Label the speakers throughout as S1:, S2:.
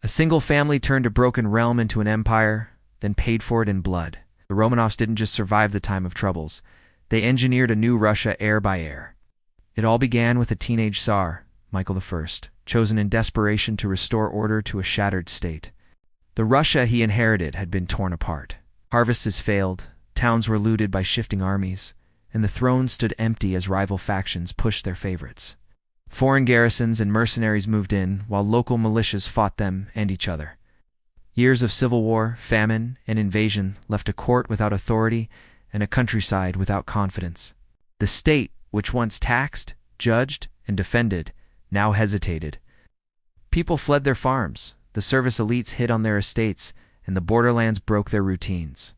S1: A single family turned a broken realm into an empire, then paid for it in blood. The Romanovs didn't just survive the time of troubles. They engineered a new Russia heir by heir. It all began with a teenage Tsar, Michael I, chosen in desperation to restore order to a shattered state. The Russia he inherited had been torn apart. Harvests failed, towns were looted by shifting armies, and the throne stood empty as rival factions pushed their favorites. Foreign garrisons and mercenaries moved in, while local militias fought them and each other. Years of civil war, famine, and invasion left a court without authority and a countryside without confidence. The state, which once taxed, judged, and defended, now hesitated. People fled their farms, the service elites hid on their estates, and the borderlands broke their routines.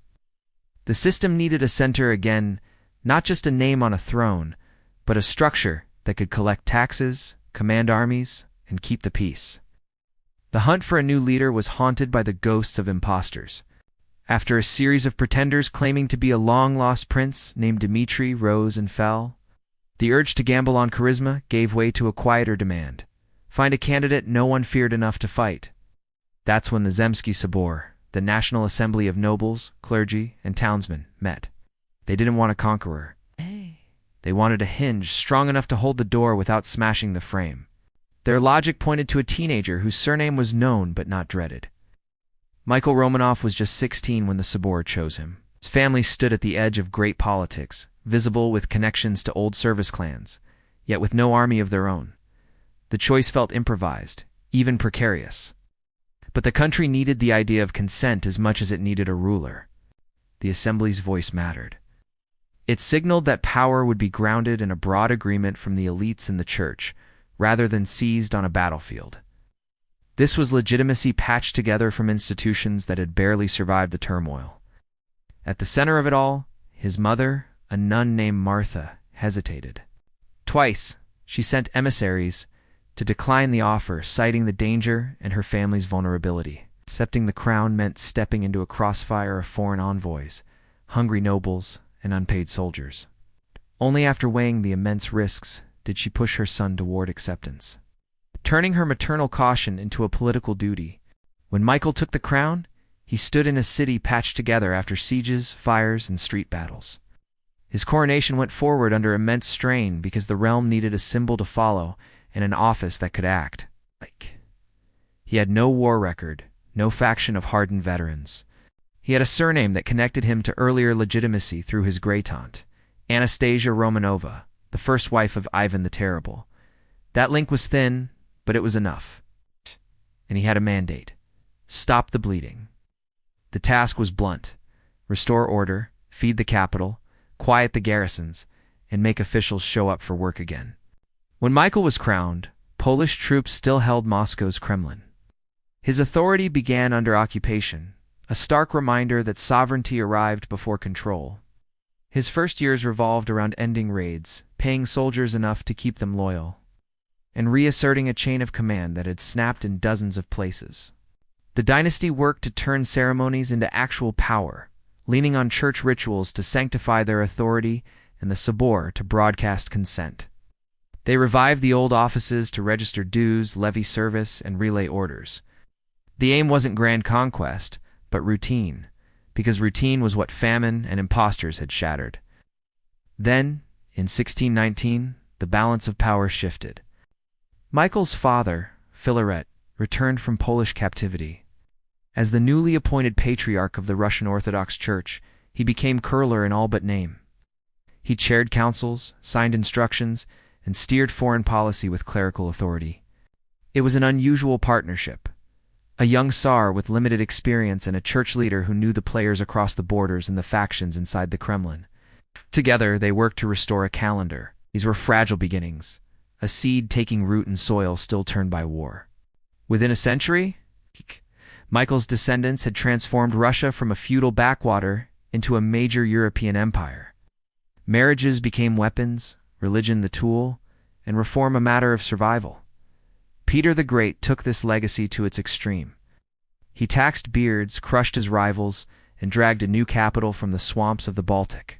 S1: The system needed a center again, not just a name on a throne, but a structure that could collect taxes, command armies, and keep the peace. The hunt for a new leader was haunted by the ghosts of impostors. After a series of pretenders claiming to be a long-lost prince named Dmitri rose and fell, the urge to gamble on charisma gave way to a quieter demand: find a candidate no one feared enough to fight. That's when the Zemsky Sobor, the National Assembly of nobles, clergy, and townsmen, met. They didn't want a conqueror. They wanted a hinge strong enough to hold the door without smashing the frame. Their logic pointed to a teenager whose surname was known but not dreaded. Michael Romanov was just 16 when the Sobor chose him. His family stood at the edge of great politics, visible with connections to old service clans, yet with no army of their own. The choice felt improvised, even precarious. But the country needed the idea of consent as much as it needed a ruler. The assembly's voice mattered. It signaled that power would be grounded in a broad agreement from the elites in the church, rather than seized on a battlefield. This was legitimacy patched together from institutions that had barely survived the turmoil. At the center of it all, his mother, a nun named Martha, hesitated. Twice, she sent emissaries to decline the offer, citing the danger and her family's vulnerability. Accepting the crown meant stepping into a crossfire of foreign envoys, hungry nobles, and unpaid soldiers. Only after weighing the immense risks did she push her son toward acceptance, turning her maternal caution into a political duty. When Michael took the crown, he stood in a city patched together after sieges, fires, and street battles. His coronation went forward under immense strain because the realm needed a symbol to follow and an office that could act. He had no war record, no faction of hardened veterans. He had a surname that connected him to earlier legitimacy through his great-aunt, Anastasia Romanova, the first wife of Ivan the Terrible. That link was thin, but it was enough. And he had a mandate: stop the bleeding. The task was blunt: restore order, feed the capital, quiet the garrisons, and make officials show up for work again. When Michael was crowned, Polish troops still held Moscow's Kremlin. His authority began under occupation, a stark reminder that sovereignty arrived before control. His first years revolved around ending raids, paying soldiers enough to keep them loyal, and reasserting a chain of command that had snapped in dozens of places. The dynasty worked to turn ceremonies into actual power, leaning on church rituals to sanctify their authority and the Sobor to broadcast consent. They revived the old offices to register dues, levy service, and relay orders. The aim wasn't grand conquest, but routine, because routine was what famine and impostors had shattered. Then, in 1619, the balance of power shifted. Michael's father, Filaret, returned from Polish captivity. As the newly appointed patriarch of the Russian Orthodox Church, he became curler in all but name. He chaired councils, signed instructions, and steered foreign policy with clerical authority. It was an unusual partnership. A young Tsar with limited experience and a church leader who knew the players across the borders and the factions inside the Kremlin. Together, they worked to restore a calendar. These were fragile beginnings, a seed taking root in soil still turned by war. Within a century, Michael's descendants had transformed Russia from a feudal backwater into a major European empire. Marriages became weapons, religion the tool, and reform a matter of survival. Peter the Great took this legacy to its extreme. He taxed beards, crushed his rivals, and dragged a new capital from the swamps of the Baltic.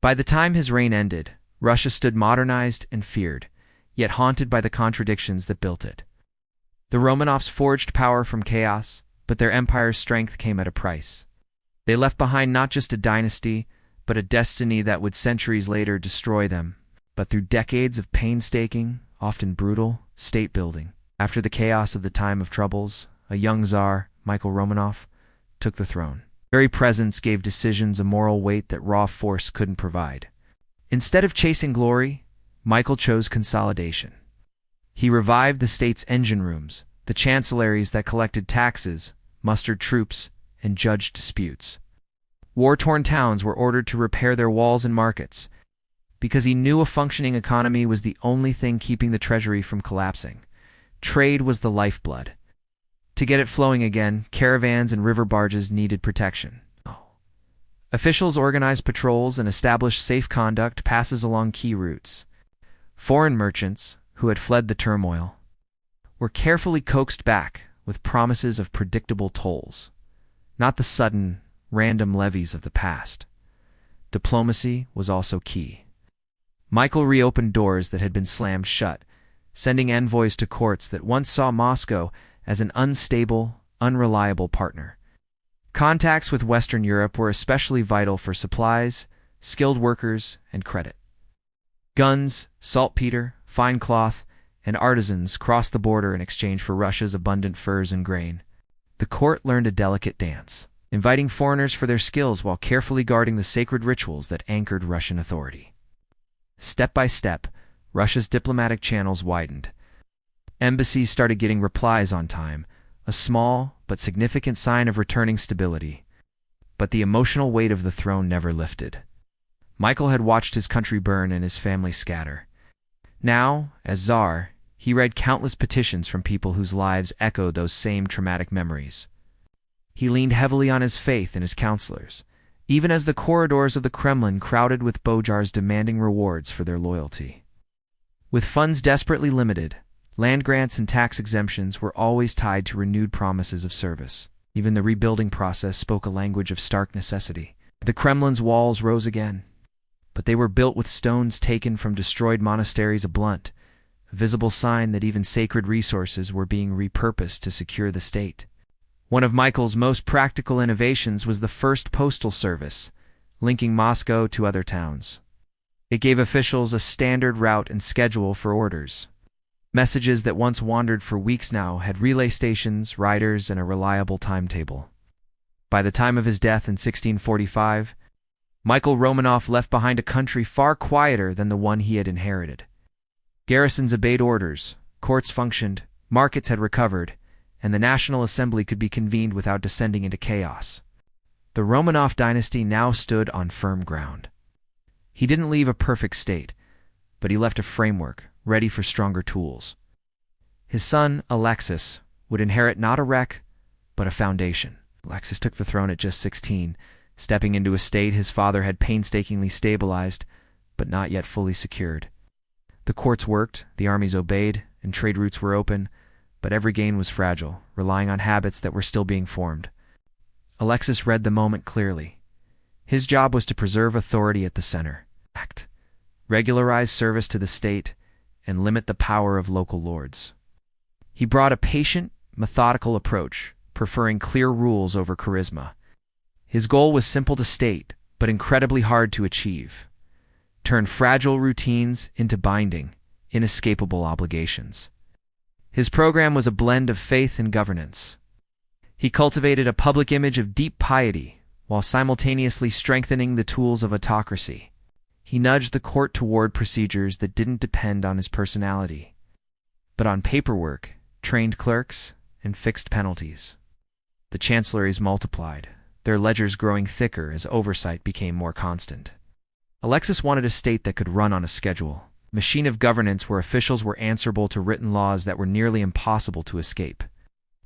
S1: By the time his reign ended, Russia stood modernized and feared, yet haunted by the contradictions that built it. The Romanovs forged power from chaos, but their empire's strength came at a price. They left behind not just a dynasty, but a destiny that would centuries later destroy them, but through decades of painstaking, often brutal, state-building. After the chaos of the time of troubles, a young Tsar, Michael Romanov, took the throne. Very presence gave decisions a moral weight that raw force couldn't provide. Instead of chasing glory, Michael chose consolidation. He revived the state's engine rooms, the chancelleries that collected taxes, mustered troops, and judged disputes. War-torn towns were ordered to repair their walls and markets, because he knew a functioning economy was the only thing keeping the treasury from collapsing. Trade was the lifeblood. To get it flowing again, caravans and river barges needed protection. Officials organized patrols and established safe conduct passes along key routes. Foreign merchants, who had fled the turmoil, were carefully coaxed back with promises of predictable tolls, not the sudden, random levies of the past. Diplomacy was also key. Michael reopened doors that had been slammed shut, sending envoys to courts that once saw Moscow as an unstable, unreliable partner. Contacts with Western Europe were especially vital for supplies, skilled workers, and credit. Guns, saltpeter, fine cloth, and artisans crossed the border in exchange for Russia's abundant furs and grain. The court learned a delicate dance, inviting foreigners for their skills while carefully guarding the sacred rituals that anchored Russian authority. Step by step, Russia's diplomatic channels widened. Embassies started getting replies on time, a small but significant sign of returning stability. But the emotional weight of the throne never lifted. Michael had watched his country burn and his family scatter. Now, as Tsar, he read countless petitions from people whose lives echoed those same traumatic memories. He leaned heavily on his faith and his counselors, even as the corridors of the Kremlin crowded with Bojars demanding rewards for their loyalty. With funds desperately limited, land grants and tax exemptions were always tied to renewed promises of service. Even the rebuilding process spoke a language of stark necessity. The Kremlin's walls rose again, but they were built with stones taken from destroyed monasteries, a blunt, a visible sign that even sacred resources were being repurposed to secure the state. One of Michael's most practical innovations was the first postal service, linking Moscow to other towns. It gave officials a standard route and schedule for orders. Messages that once wandered for weeks now had relay stations, riders, and a reliable timetable. By the time of his death in 1645, Michael Romanov left behind a country far quieter than the one he had inherited. Garrisons obeyed orders, courts functioned, markets had recovered, and the National Assembly could be convened without descending into chaos. The Romanov dynasty now stood on firm ground. He didn't leave a perfect state, but he left a framework ready for stronger tools. His son, Alexis, would inherit not a wreck, but a foundation. Alexis took the throne at just 16, stepping into a state his father had painstakingly stabilized, but not yet fully secured. The courts worked, the armies obeyed, and trade routes were open, but every gain was fragile, relying on habits that were still being formed. Alexis read the moment clearly. His job was to preserve authority at the center, regularize service to the state, and limit the power of local lords. He brought a patient, methodical approach, preferring clear rules over charisma. His goal was simple to state, but incredibly hard to achieve. Turn fragile routines into binding, inescapable obligations. His program was a blend of faith and governance. He cultivated a public image of deep piety, while simultaneously strengthening the tools of autocracy. He nudged the court toward procedures that didn't depend on his personality, but on paperwork, trained clerks, and fixed penalties. The chancelleries multiplied, their ledgers growing thicker as oversight became more constant. Alexis wanted a state that could run on a schedule, a machine of governance where officials were answerable to written laws that were nearly impossible to escape.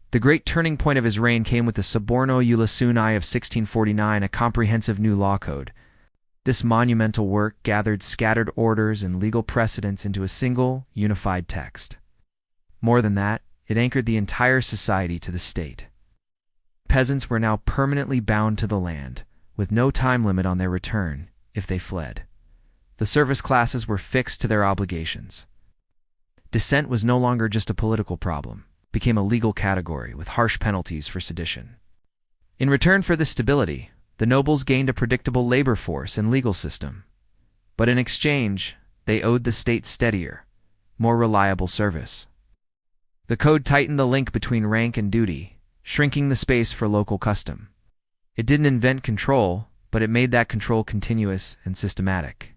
S1: The great turning point of his reign came with the Soborno Ulasuni of 1649, a comprehensive new law code. This monumental work gathered scattered orders and legal precedents into a single, unified text. More than that, it anchored the entire society to the state. Peasants were now permanently bound to the land, with no time limit on their return, if they fled. The service classes were fixed to their obligations. Dissent was no longer just a political problem. became a legal category with harsh penalties for sedition. In return for this stability, the nobles gained a predictable labor force and legal system. But in exchange, they owed the state steadier, more reliable service. The code tightened the link between rank and duty, shrinking the space for local custom. It didn't invent control, but it made that control continuous and systematic.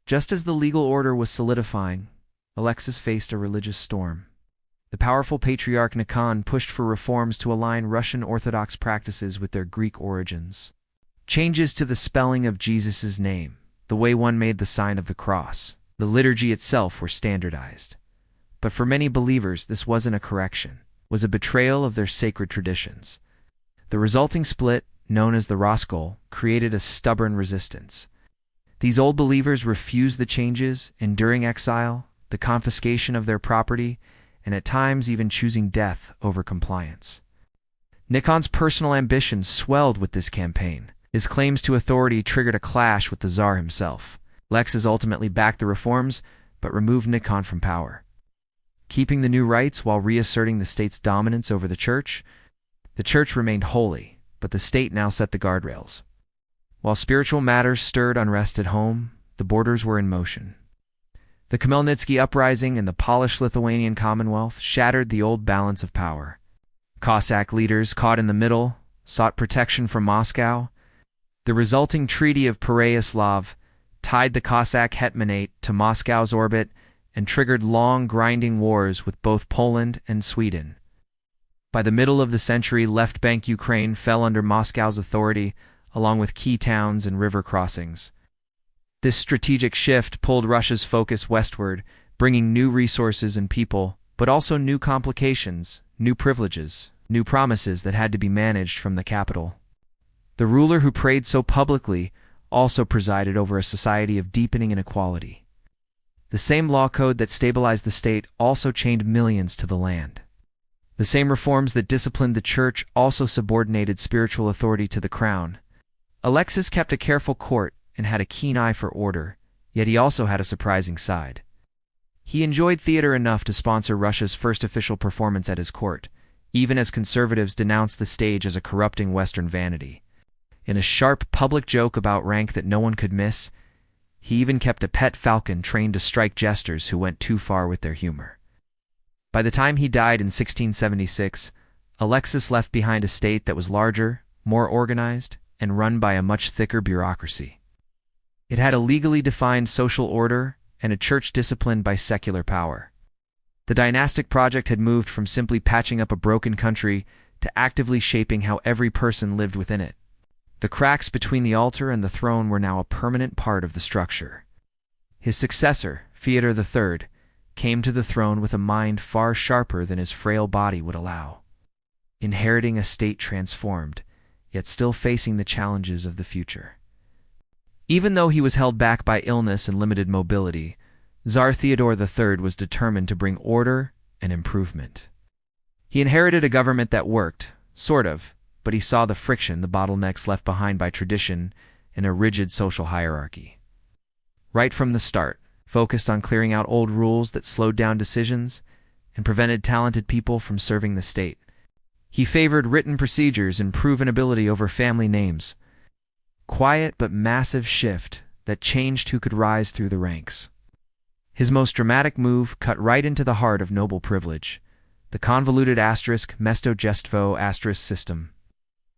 S1: Just as the legal order was solidifying, Alexis faced a religious storm. The powerful patriarch Nikon pushed for reforms to align Russian Orthodox practices with their Greek origins. Changes to the spelling of Jesus' name, the way one made the sign of the cross, the liturgy itself were standardized. But for many believers, this wasn't a correction, it was a betrayal of their sacred traditions. The resulting split, known as the Roskol, created a stubborn resistance. These old believers refused the changes, enduring exile, the confiscation of their property, and at times even choosing death over compliance. Nikon's personal ambitions swelled with this campaign. His claims to authority triggered a clash with the Tsar himself. Alexis ultimately backed the reforms, but removed Nikon from power. Keeping the new rights while reasserting the state's dominance over the church remained holy, but the state now set the guardrails. While spiritual matters stirred unrest at home, the borders were in motion. The Khmelnytsky uprising and the Polish Lithuanian Commonwealth shattered the old balance of power. Cossack leaders, caught in the middle, sought protection from Moscow. The resulting Treaty of Pereyaslav tied the Cossack hetmanate to Moscow's orbit and triggered long, grinding wars with both Poland and Sweden. By the middle of the century, left-bank Ukraine fell under Moscow's authority, along with key towns and river crossings. This strategic shift pulled Russia's focus westward, bringing new resources and people, but also new complications, new privileges, new promises that had to be managed from the capital. The ruler who prayed so publicly also presided over a society of deepening inequality. The same law code that stabilized the state also chained millions to the land. The same reforms that disciplined the church also subordinated spiritual authority to the crown. Alexis kept a careful court and had a keen eye for order, yet he also had a surprising side. He enjoyed theater enough to sponsor Russia's first official performance at his court, even as conservatives denounced the stage as a corrupting Western vanity. In a sharp public joke about rank that no one could miss, he even kept a pet falcon trained to strike jesters who went too far with their humor. By the time he died in 1676, Alexis left behind a state that was larger, more organized, and run by a much thicker bureaucracy. It had a legally defined social order and a church disciplined by secular power. The dynastic project had moved from simply patching up a broken country to actively shaping how every person lived within it. The cracks between the altar and the throne were now a permanent part of the structure. His successor, Fyodor III, came to the throne with a mind far sharper than his frail body would allow, inheriting a state transformed, yet still facing the challenges of the future. Even though he was held back by illness and limited mobility, Tsar Fyodor III was determined to bring order and improvement. He inherited a government that worked, sort of, but he saw the friction, the bottlenecks left behind by tradition and a rigid social hierarchy. Right from the start, focused on clearing out old rules that slowed down decisions and prevented talented people from serving the state. He favored written procedures and proven ability over family names. Quiet but massive shift that changed who could rise through the ranks. His most dramatic move cut right into the heart of noble privilege, the convoluted mesto-gestvo system.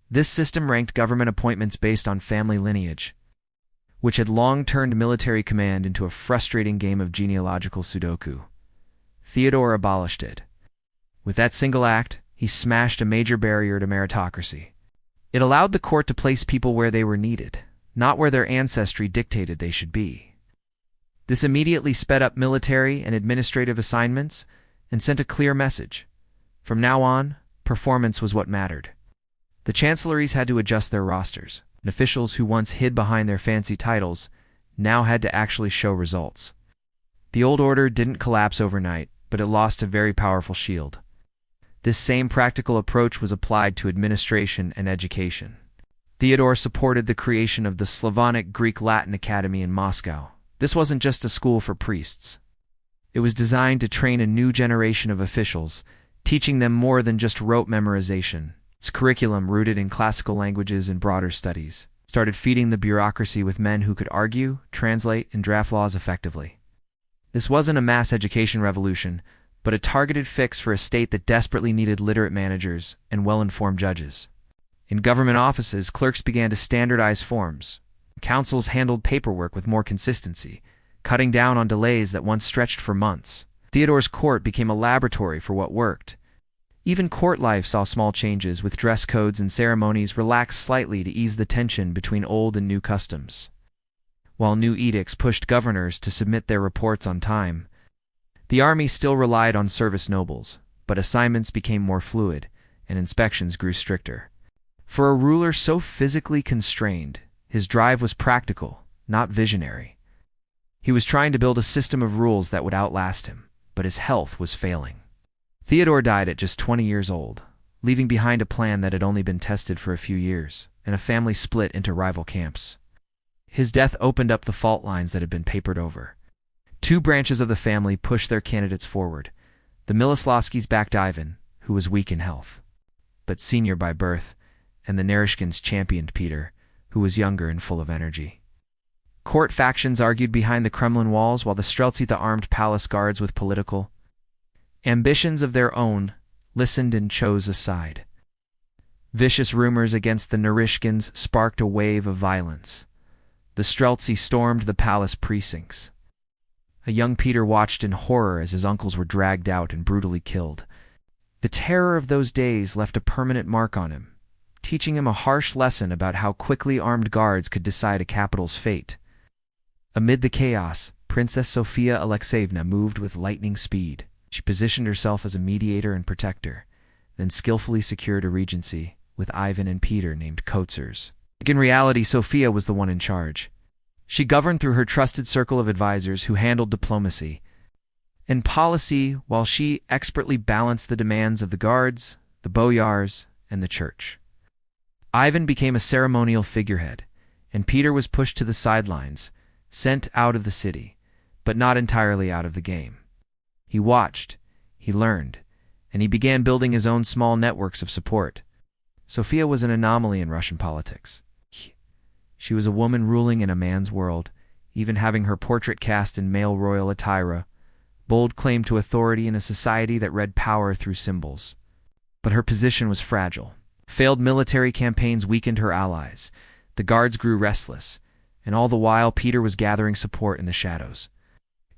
S1: This system ranked government appointments based on family lineage, which had long turned military command into a frustrating game of genealogical Sudoku. Theodore abolished it. With that single act, he smashed a major barrier to meritocracy. It allowed the court to place people where they were needed, not where their ancestry dictated they should be. This immediately sped up military and administrative assignments and sent a clear message. From now on, performance was what mattered. The chancelleries had to adjust their rosters, and officials who once hid behind their fancy titles now had to actually show results. The old order didn't collapse overnight, but it lost a very powerful shield. This same practical approach was applied to administration and education. Theodore supported the creation of the Slavonic Greek-Latin Academy in Moscow. This wasn't just a school for priests. It was designed to train a new generation of officials, teaching them more than just rote memorization. Its curriculum, rooted in classical languages and broader studies, started feeding the bureaucracy with men who could argue, translate, and draft laws effectively. This wasn't a mass education revolution, but a targeted fix for a state that desperately needed literate managers and well-informed judges. In government offices, clerks began to standardize forms. Councils handled paperwork with more consistency, cutting down on delays that once stretched for months. Theodore's court became a laboratory for what worked. Even court life saw small changes, with dress codes and ceremonies relaxed slightly to ease the tension between old and new customs. While new edicts pushed governors to submit their reports on time, the army still relied on service nobles, but assignments became more fluid, and inspections grew stricter. For a ruler so physically constrained, his drive was practical, not visionary. He was trying to build a system of rules that would outlast him, but his health was failing. Theodore died at just 20 years old, leaving behind a plan that had only been tested for a few years, and a family split into rival camps. His death opened up the fault lines that had been papered over. Two branches of the family pushed their candidates forward. The Miloslavskis backed Ivan, who was weak in health, but senior by birth, and the Naryshkins championed Peter, who was younger and full of energy. Court factions argued behind the Kremlin walls, while the Streltsy, the armed palace guards with political ambitions of their own, listened and chose a side. Vicious rumors against the Naryshkins sparked a wave of violence. The Streltsy stormed the palace precincts. A young Peter watched in horror as his uncles were dragged out and brutally killed. The terror of those days left a permanent mark on him, teaching him a harsh lesson about how quickly armed guards could decide a capital's fate. Amid the chaos, Princess Sofia Alexeyevna moved with lightning speed. She positioned herself as a mediator and protector, then skillfully secured a regency with Ivan and Peter named Tsars. In reality, Sofia was the one in charge. She governed through her trusted circle of advisors who handled diplomacy and policy, while she expertly balanced the demands of the guards, the boyars, and the church. Ivan became a ceremonial figurehead, and Peter was pushed to the sidelines, sent out of the city, but not entirely out of the game. He watched, he learned, and he began building his own small networks of support. Sofia was an anomaly in Russian politics. She was a woman ruling in a man's world, even having her portrait cast in male royal attire, bold claim to authority in a society that read power through symbols. But her position was fragile. Failed military campaigns weakened her allies. The guards grew restless, and all the while Peter was gathering support in the shadows.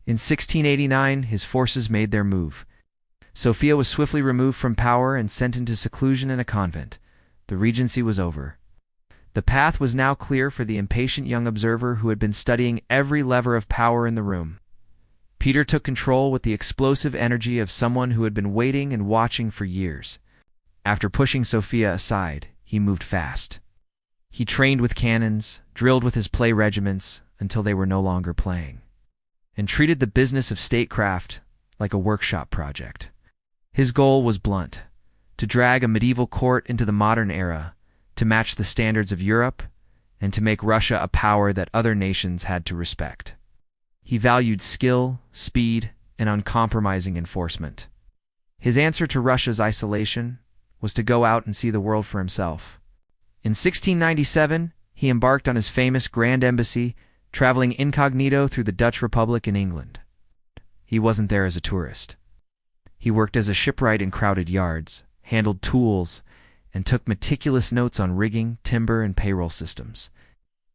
S1: In 1689, his forces made their move. Sofia was swiftly removed from power and sent into seclusion in a convent. The regency was over. The path was now clear for the impatient young observer who had been studying every lever of power in the room. Peter took control with the explosive energy of someone who had been waiting and watching for years. After pushing Sofia aside, he moved fast. He trained with cannons, drilled with his play regiments until they were no longer playing, and treated the business of statecraft like a workshop project. His goal was blunt: to drag a medieval court into the modern era, to match the standards of Europe, and to make Russia a power that other nations had to respect. He valued skill, speed, and uncompromising enforcement. His answer to Russia's isolation was to go out and see the world for himself. In 1697, he embarked on his famous Grand Embassy, traveling incognito through the Dutch Republic and England. He wasn't there as a tourist. He worked as a shipwright in crowded yards, handled tools, and took meticulous notes on rigging, timber, and payroll systems.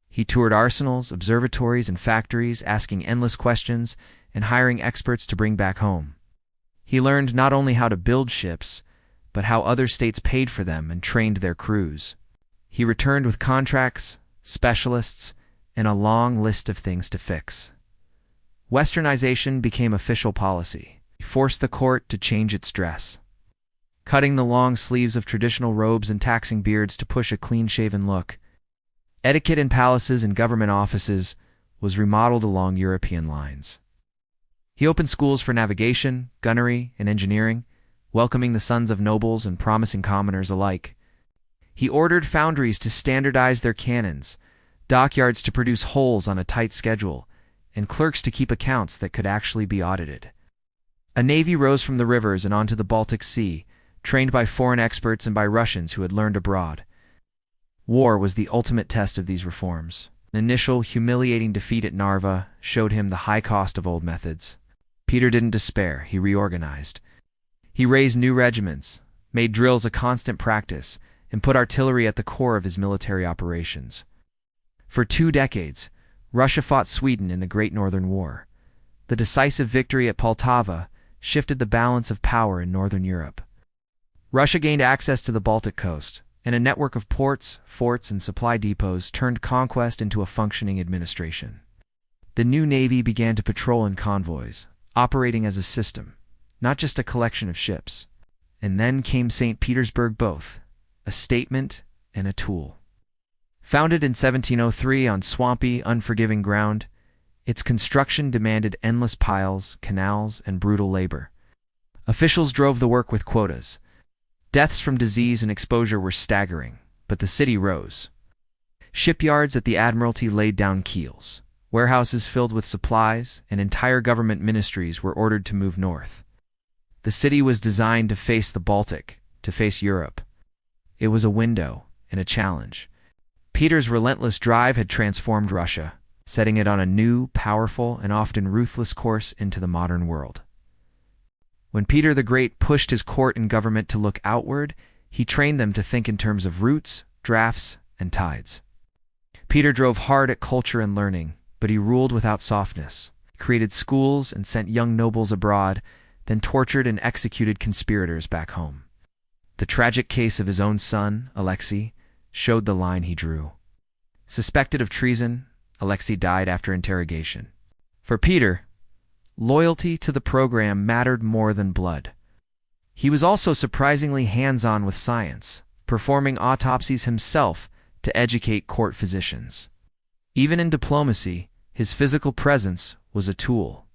S1: He toured arsenals, observatories, and factories, asking endless questions and hiring experts to bring back home. He learned not only how to build ships, but how other states paid for them and trained their crews. He returned with contracts, specialists, and a long list of things to fix. Westernization became official policy. He forced the court to change its dress, cutting the long sleeves of traditional robes and taxing beards to push a clean-shaven look. Etiquette in palaces and government offices was remodeled along European lines. He opened schools for navigation, gunnery, and engineering, welcoming the sons of nobles and promising commoners alike. He ordered foundries to standardize their cannons, dockyards to produce hulls on a tight schedule, and clerks to keep accounts that could actually be audited. A navy rose from the rivers and onto the Baltic Sea, trained by foreign experts and by Russians who had learned abroad. War was the ultimate test of these reforms. An initial, humiliating defeat at Narva showed him the high cost of old methods. Peter didn't despair, he reorganized. He raised new regiments, made drills a constant practice, and put artillery at the core of his military operations. For 2 decades, Russia fought Sweden in the Great Northern War. The decisive victory at Poltava shifted the balance of power in Northern Europe. Russia gained access to the Baltic coast, and a network of ports, forts, and supply depots turned conquest into a functioning administration. The new navy began to patrol in convoys, operating as a system, not just a collection of ships. And then came St. Petersburg, both a statement and a tool. Founded in 1703 on swampy, unforgiving ground, its construction demanded endless piles, canals, and brutal labor. Officials drove the work with quotas. Deaths from disease and exposure were staggering, but the city rose. Shipyards at the Admiralty laid down keels. Warehouses filled with supplies, and entire government ministries were ordered to move north. The city was designed to face the Baltic, to face Europe. It was a window and a challenge. Peter's relentless drive had transformed Russia, setting it on a new, powerful, and often ruthless course into the modern world. When Peter the Great pushed his court and government to look outward, he trained them to think in terms of routes, drafts, and tides. Peter drove hard at culture and learning, but he ruled without softness. He created schools and sent young nobles abroad, then tortured and executed conspirators back home. The tragic case of his own son, Alexei, showed the line he drew. Suspected of treason, Alexei died after interrogation. For Peter, loyalty to the program mattered more than blood. He was also surprisingly hands-on with science, performing autopsies himself to educate court physicians. Even in diplomacy, his physical presence was a tool.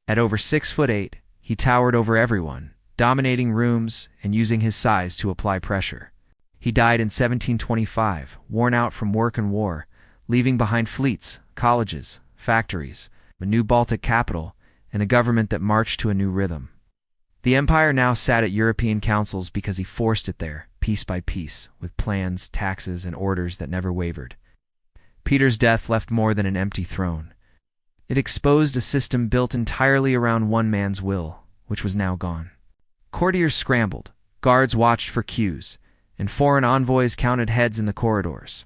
S1: At over 6'8", he towered over everyone, dominating rooms and using his size to apply pressure. He died in 1725, worn out from work and war, leaving behind fleets, colleges, factories, a new Baltic capital, and a government that marched to a new rhythm. The empire now sat at European councils because he forced it there, piece by piece, with plans, taxes, and orders that never wavered. Peter's death left more than an empty throne. It exposed a system built entirely around one man's will, which was now gone. Courtiers scrambled, guards watched for cues, and foreign envoys counted heads in the corridors.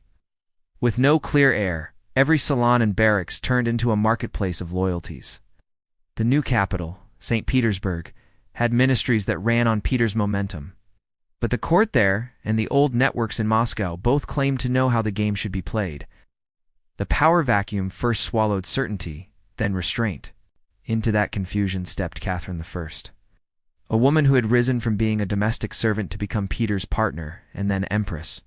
S1: With no clear heir, every salon and barracks turned into a marketplace of loyalties. The new capital, St. Petersburg, had ministries that ran on Peter's momentum. But the court there and the old networks in Moscow both claimed to know how the game should be played. The power vacuum first swallowed certainty, then restraint. Into that confusion stepped Catherine I, a woman who had risen from being a domestic servant to become Peter's partner and then empress.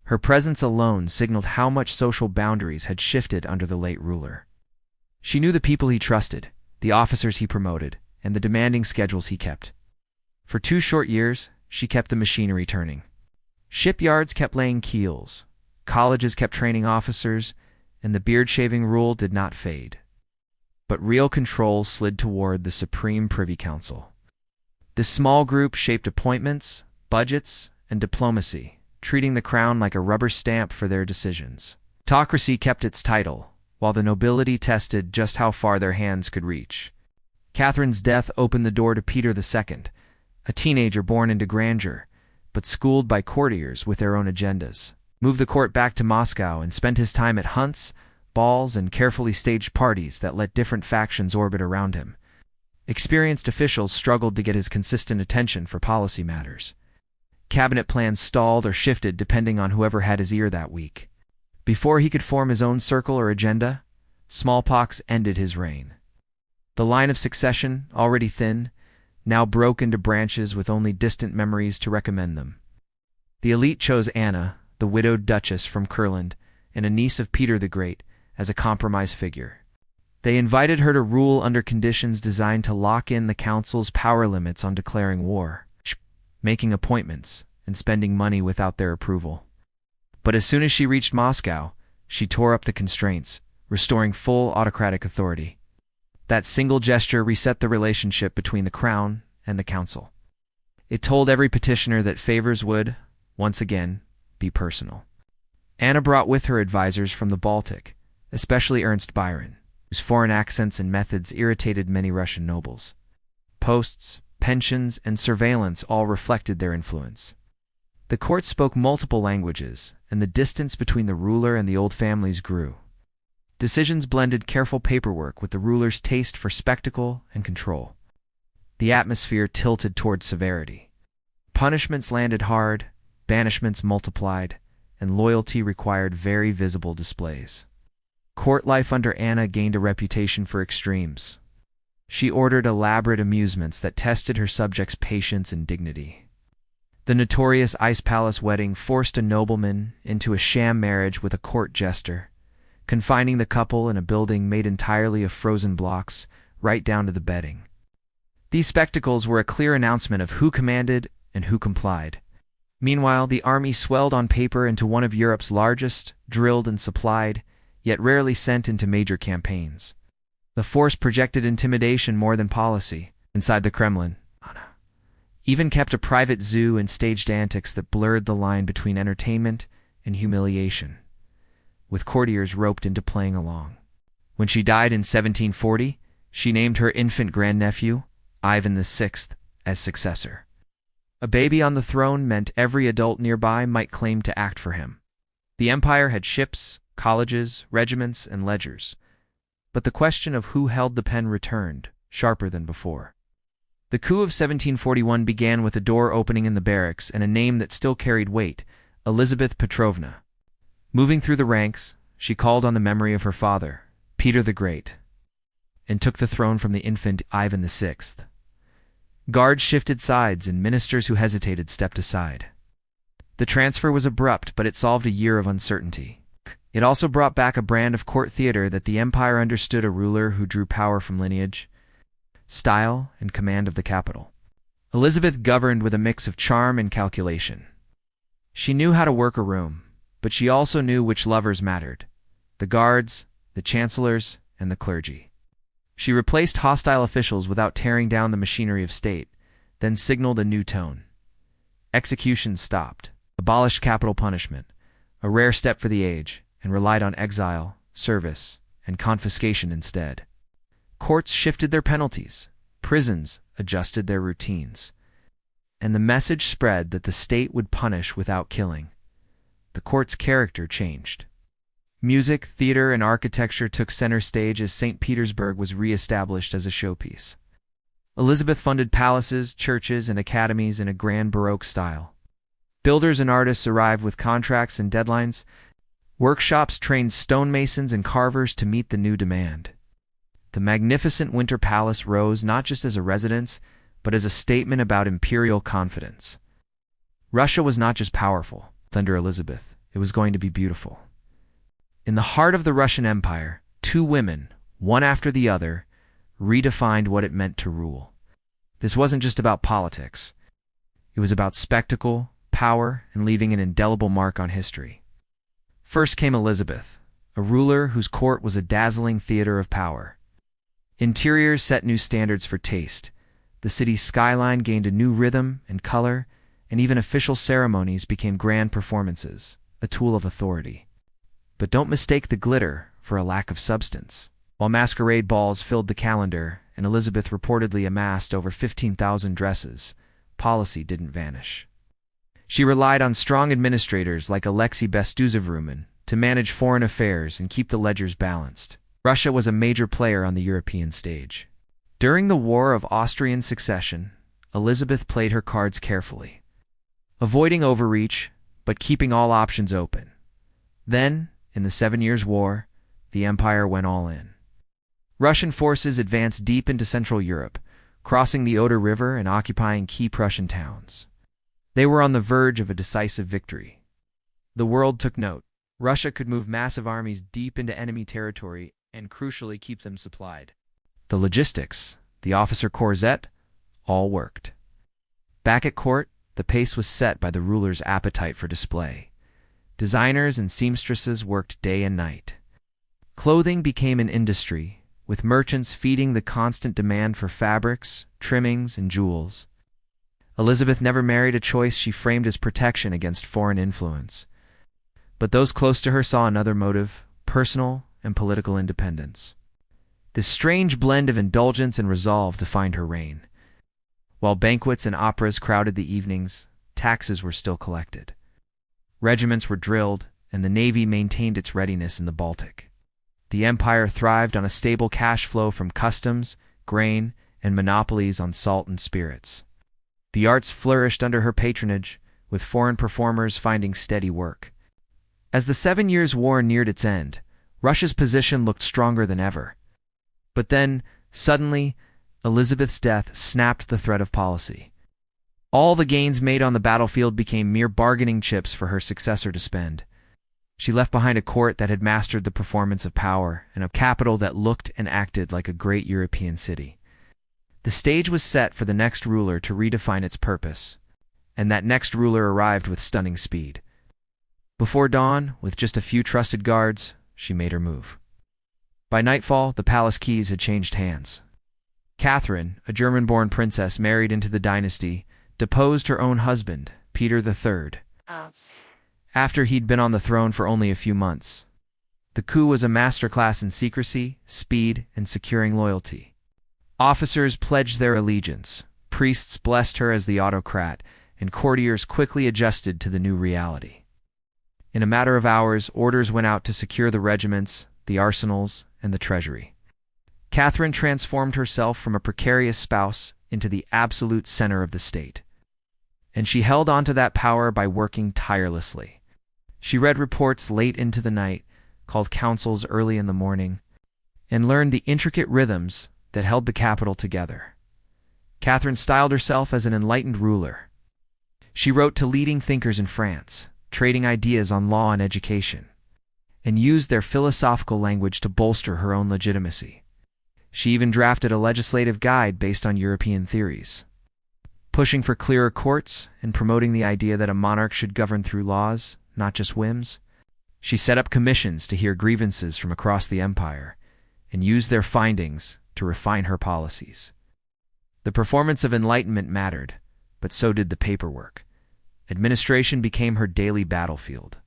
S1: Her presence alone signaled how much social boundaries had shifted under the late ruler. She knew the people he trusted, the officers he promoted, and the demanding schedules he kept. For 2 short years, she kept the machinery turning. Shipyards kept laying keels, colleges kept training officers, and the beard-shaving rule did not fade. But real control slid toward the Supreme Privy Council. This small group shaped appointments, budgets, and diplomacy, treating the crown like a rubber stamp for their decisions. Autocracy kept its title, while the nobility tested just how far their hands could reach. Catherine's death opened the door to Peter II, a teenager born into grandeur, but schooled by courtiers with their own agendas. Moved the court back to Moscow and spent his time at hunts, balls, and carefully staged parties that let different factions orbit around him. Experienced officials struggled to get his consistent attention for policy matters. Cabinet plans stalled or shifted depending on whoever had his ear that week. Before he could form his own circle or agenda, smallpox ended his reign. The line of succession, already thin, now broke into branches with only distant memories to recommend them. The elite chose Anna, the widowed duchess from Kurland, and a niece of Peter the Great, as a compromise figure. They invited her to rule under conditions designed to lock in the council's power limits on declaring war, making appointments, and spending money without their approval. But as soon as she reached Moscow, she tore up the constraints, restoring full autocratic authority. That single gesture reset the relationship between the crown and the council. It told every petitioner that favors would, once again, be personal. Anna brought with her advisors from the Baltic, especially Ernst Byron, whose foreign accents and methods irritated many Russian nobles. Posts, pensions, and surveillance all reflected their influence. The court spoke multiple languages, and the distance between the ruler and the old families grew. Decisions blended careful paperwork with the ruler's taste for spectacle and control. The atmosphere tilted toward severity. Punishments landed hard, banishments multiplied, and loyalty required very visible displays. Court life under Anna gained a reputation for extremes. She ordered elaborate amusements that tested her subjects' patience and dignity. The notorious Ice Palace wedding forced a nobleman into a sham marriage with a court jester, confining the couple in a building made entirely of frozen blocks, right down to the bedding. These spectacles were a clear announcement of who commanded and who complied. Meanwhile, the army swelled on paper into one of Europe's largest, drilled and supplied, yet rarely sent into major campaigns. The force projected intimidation more than policy. Inside the Kremlin, Anna even kept a private zoo and staged antics that blurred the line between entertainment and humiliation, with courtiers roped into playing along. When she died in 1740, she named her infant grandnephew, Ivan VI, as successor. A baby on the throne meant every adult nearby might claim to act for him. The empire had ships, colleges, regiments, and ledgers, but the question of who held the pen returned, sharper than before. The coup of 1741 began with a door opening in the barracks and a name that still carried weight, Elizabeth Petrovna. Moving through the ranks, she called on the memory of her father, Peter the Great, and took the throne from the infant Ivan VI. Guards shifted sides and ministers who hesitated stepped aside. The transfer was abrupt, but it solved a year of uncertainty. It also brought back a brand of court theater that the empire understood, a ruler who drew power from lineage, style, and command of the capital. Elizabeth governed with a mix of charm and calculation. She knew how to work a room, but she also knew which lovers mattered: the guards, the chancellors, and the clergy. She replaced hostile officials without tearing down the machinery of state, then signaled a new tone. Executions stopped, abolished capital punishment, a rare step for the age, and relied on exile, service, and confiscation instead. Courts shifted their penalties, prisons adjusted their routines, and the message spread that the state would punish without killing. The court's character changed. Music, theater, and architecture took center stage as St. Petersburg was re-established as a showpiece. Elizabeth funded palaces, churches, and academies in a grand Baroque style. Builders and artists arrived with contracts and deadlines. Workshops trained stonemasons and carvers to meet the new demand. The magnificent Winter Palace rose not just as a residence, but as a statement about imperial confidence. Russia was not just powerful under Elizabeth, it was going to be beautiful. In the heart of the Russian Empire, two women, one after the other, redefined what it meant to rule. This wasn't just about politics. It was about spectacle, power, and leaving an indelible mark on history. First came Elizabeth, a ruler whose court was a dazzling theater of power. Interiors set new standards for taste. The city's skyline gained a new rhythm and color, and even official ceremonies became grand performances, a tool of authority. But don't mistake the glitter for a lack of substance. While masquerade balls filled the calendar and Elizabeth reportedly amassed over 15,000 dresses, policy didn't vanish. She relied on strong administrators like Alexei Bestuzhev to manage foreign affairs and keep the ledgers balanced. Russia was a major player on the European stage. During the War of Austrian Succession, Elizabeth played her cards carefully, avoiding overreach but keeping all options open. Then, in the 7 Years' War, the empire went all in. Russian forces advanced deep into Central Europe, crossing the Oder River and occupying key Prussian towns. They were on the verge of a decisive victory. The world took note. Russia could move massive armies deep into enemy territory and crucially keep them supplied. The logistics, the officer corset, all worked. Back at court, the pace was set by the ruler's appetite for display. Designers and seamstresses worked day and night. Clothing became an industry, with merchants feeding the constant demand for fabrics, trimmings, and jewels. Elizabeth never married, a choice she framed as protection against foreign influence. But those close to her saw another motive: personal and political independence. This strange blend of indulgence and resolve defined her reign. While banquets and operas crowded the evenings, taxes were still collected. Regiments were drilled, and the navy maintained its readiness in the Baltic. The empire thrived on a stable cash flow from customs, grain, and monopolies on salt and spirits. The arts flourished under her patronage, with foreign performers finding steady work. As the 7 Years' War neared its end, Russia's position looked stronger than ever. But then, suddenly, Elizabeth's death snapped the thread of policy. All the gains made on the battlefield became mere bargaining chips for her successor to spend. She left behind a court that had mastered the performance of power and a capital that looked and acted like a great European city. The stage was set for the next ruler to redefine its purpose, and that next ruler arrived with stunning speed. Before dawn, with just a few trusted guards, she made her move. By nightfall, the palace keys had changed hands. Catherine, a German-born princess married into the dynasty, deposed her own husband, Peter III, after he'd been on the throne for only a few months. The coup was a masterclass in secrecy, speed, and securing loyalty. Officers pledged their allegiance, priests blessed her as the autocrat, and courtiers quickly adjusted to the new reality. In a matter of hours, orders went out to secure the regiments, the arsenals, and the treasury. Catherine transformed herself from a precarious spouse into the absolute center of the state. And she held on to that power by working tirelessly. She read reports late into the night, called councils early in the morning, and learned the intricate rhythms that held the capital together. Catherine styled herself as an enlightened ruler. She wrote to leading thinkers in France, trading ideas on law and education, and used their philosophical language to bolster her own legitimacy. She even drafted a legislative guide based on European theories, pushing for clearer courts and promoting the idea that a monarch should govern through laws, not just whims. She set up commissions to hear grievances from across the empire and used their findings to refine her policies. The performance of enlightenment mattered, but so did the paperwork. Administration became her daily battlefield.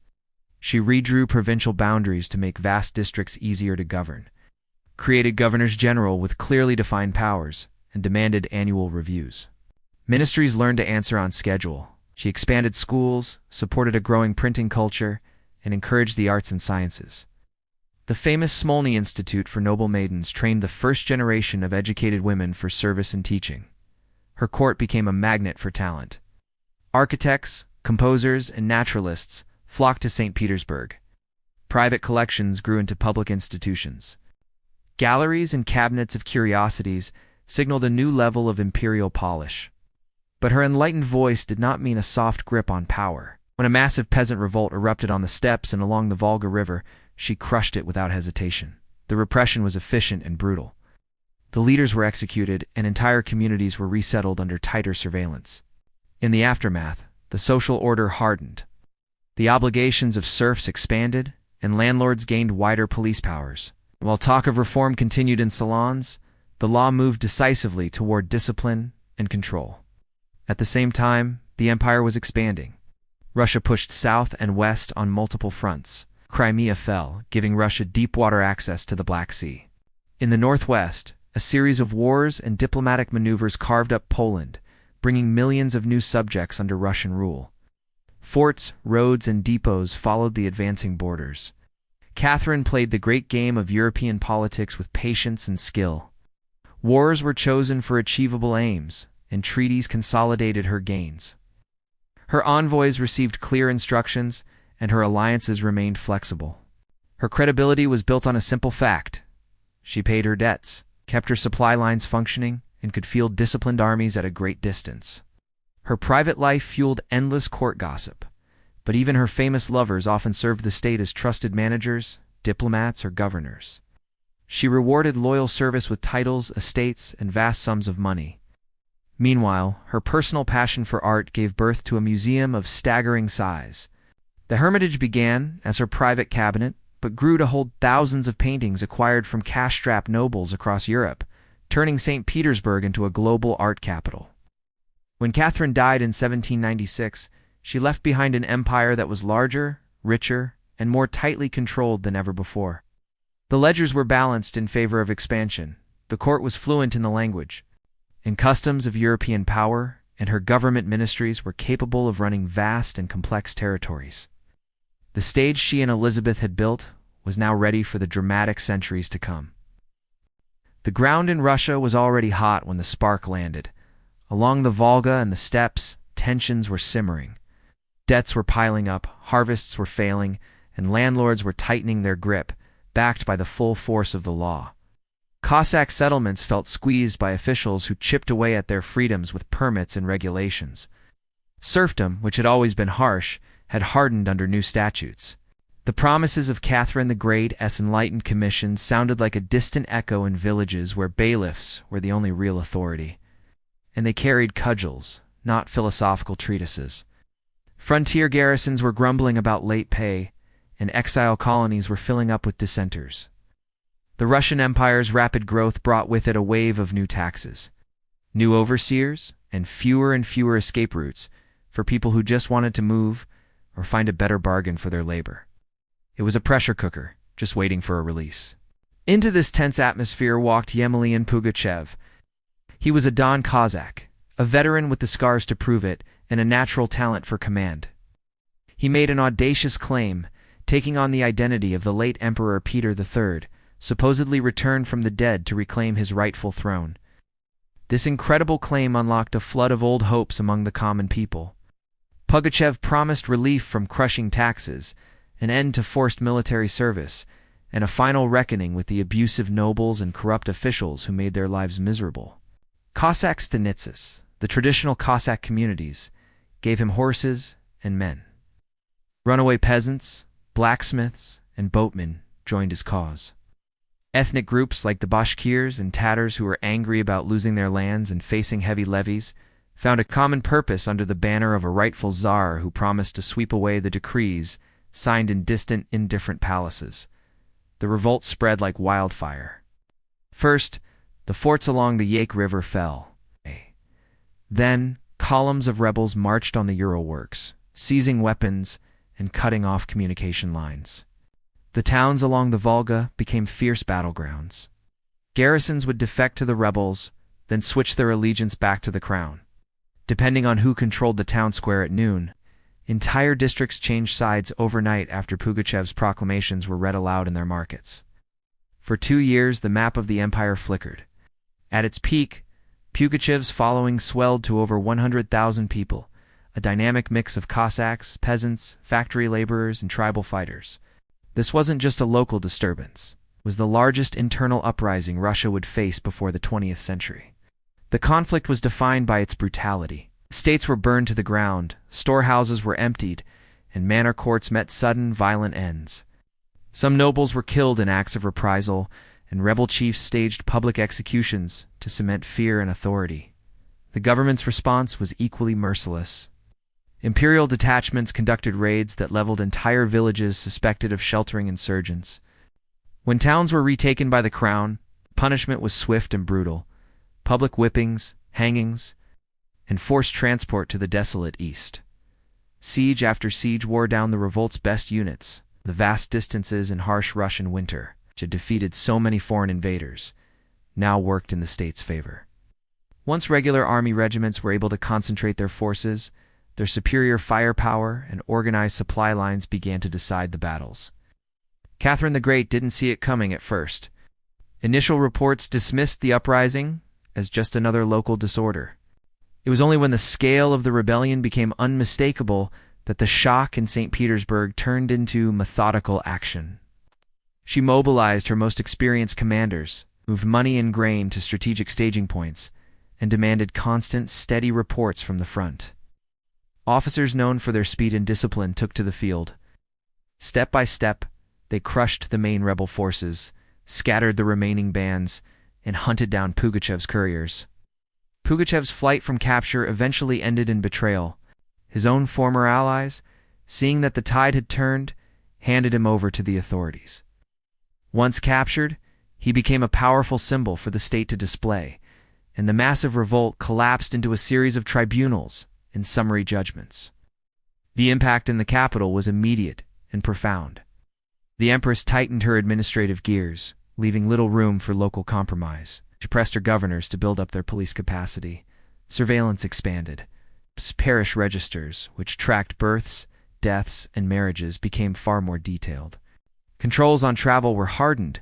S1: She redrew provincial boundaries to make vast districts easier to govern, created governors general with clearly defined powers, and demanded annual reviews. Ministries learned to answer on schedule. She expanded schools, supported a growing printing culture, and encouraged the arts and sciences. The famous Smolny Institute for Noble Maidens trained the first generation of educated women for service and teaching. Her court became a magnet for talent. Architects, composers, and naturalists flocked to St. Petersburg. Private collections grew into public institutions. Galleries and cabinets of curiosities signaled a new level of imperial polish. But her enlightened voice did not mean a soft grip on power. When a massive peasant revolt erupted on the steppes and along the Volga River, she crushed it without hesitation. The repression was efficient and brutal. The leaders were executed, and entire communities were resettled under tighter surveillance. In the aftermath, the social order hardened. The obligations of serfs expanded, and landlords gained wider police powers. While talk of reform continued in salons, the law moved decisively toward discipline and control. At the same time, the empire was expanding. Russia pushed south and west on multiple fronts. Crimea fell, giving Russia deep water access to the Black Sea. In the northwest, a series of wars and diplomatic maneuvers carved up Poland, bringing millions of new subjects under Russian rule. Forts, roads, and depots followed the advancing borders. Catherine played the great game of European politics with patience and skill. Wars were chosen for achievable aims, and treaties consolidated her gains. Her envoys received clear instructions, and her alliances remained flexible. Her credibility was built on a simple fact: she paid her debts, kept her supply lines functioning, and could field disciplined armies at a great distance. Her private life fueled endless court gossip, but even her famous lovers often served the state as trusted managers, diplomats, or governors. She rewarded loyal service with titles, estates, and vast sums of money. Meanwhile, her personal passion for art gave birth to a museum of staggering size. The Hermitage began as her private cabinet, but grew to hold thousands of paintings acquired from cash-strapped nobles across Europe, turning St. Petersburg into a global art capital. When Catherine died in 1796, she left behind an empire that was larger, richer, and more tightly controlled than ever before. The ledgers were balanced in favor of expansion, the court was fluent in the language and customs of European power, and her government ministries were capable of running vast and complex territories. The stage she and Elizabeth had built was now ready for the dramatic centuries to come. The ground in Russia was already hot when the spark landed. Along the Volga and the steppes, tensions were simmering. Debts were piling up, harvests were failing, and landlords were tightening their grip, backed by the full force of the law. Cossack settlements felt squeezed by officials who chipped away at their freedoms with permits and regulations. Serfdom, which had always been harsh, had hardened under new statutes. The promises of Catherine the Great's enlightened commission sounded like a distant echo in villages where bailiffs were the only real authority. And they carried cudgels, not philosophical treatises. Frontier garrisons were grumbling about late pay, and exile colonies were filling up with dissenters. The Russian Empire's rapid growth brought with it a wave of new taxes, new overseers, and fewer escape routes for people who just wanted to move or find a better bargain for their labor. It was a pressure cooker, just waiting for a release. Into this tense atmosphere walked Yemelyan Pugachev. He was a Don Cossack, a veteran with the scars to prove it, and a natural talent for command. He made an audacious claim, taking on the identity of the late Emperor Peter III, supposedly returned from the dead to reclaim his rightful throne. This incredible claim unlocked a flood of old hopes among the common people. Pugachev promised relief from crushing taxes, an end to forced military service, and a final reckoning with the abusive nobles and corrupt officials who made their lives miserable. Cossack stanitsas, the traditional Cossack communities, gave him horses and men. Runaway peasants, blacksmiths, and boatmen joined his cause. Ethnic groups like the Bashkirs and Tatars, who were angry about losing their lands and facing heavy levies, found a common purpose under the banner of a rightful Tsar who promised to sweep away the decrees signed in distant, indifferent palaces. The revolt spread like wildfire. First, the forts along the Yake River fell. Then, columns of rebels marched on the Ural works, seizing weapons and cutting off communication lines. The towns along the Volga became fierce battlegrounds. Garrisons would defect to the rebels, then switch their allegiance back to the crown. Depending on who controlled the town square at noon, entire districts changed sides overnight after Pugachev's proclamations were read aloud in their markets. For 2 years, the map of the empire flickered. At its peak, Pugachev's following swelled to over 100,000 people, a dynamic mix of Cossacks, peasants, factory laborers, and tribal fighters. This wasn't just a local disturbance. It was the largest internal uprising Russia would face before the 20th century. The conflict was defined by its brutality. Estates were burned to the ground, storehouses were emptied, and manor courts met sudden, violent ends. Some nobles were killed in acts of reprisal, and rebel chiefs staged public executions to cement fear and authority. The government's response was equally merciless. Imperial detachments conducted raids that leveled entire villages suspected of sheltering insurgents. When towns were retaken by the crown, punishment was swift and brutal. Public whippings, hangings, and forced transport to the desolate east. Siege after siege wore down the revolt's best units. The vast distances and harsh Russian winter, which had defeated so many foreign invaders, now worked in the state's favor. Once regular army regiments were able to concentrate their forces, their superior firepower and organized supply lines began to decide the battles. Catherine the Great didn't see it coming at first. Initial reports dismissed the uprising as just another local disorder. It was only when the scale of the rebellion became unmistakable that the shock in St. Petersburg turned into methodical action. She mobilized her most experienced commanders, moved money and grain to strategic staging points, and demanded constant, steady reports from the front. Officers known for their speed and discipline took to the field. Step by step, they crushed the main rebel forces, scattered the remaining bands, and hunted down Pugachev's couriers. Pugachev's flight from capture eventually ended in betrayal. His own former allies, seeing that the tide had turned, handed him over to the authorities. Once captured, he became a powerful symbol for the state to display, and the massive revolt collapsed into a series of tribunals and summary judgments. The impact in the capital was immediate and profound. The empress tightened her administrative gears, leaving little room for local compromise. She pressed her governors to build up their police capacity. Surveillance expanded. Parish registers, which tracked births, deaths, and marriages, became far more detailed. Controls on travel were hardened.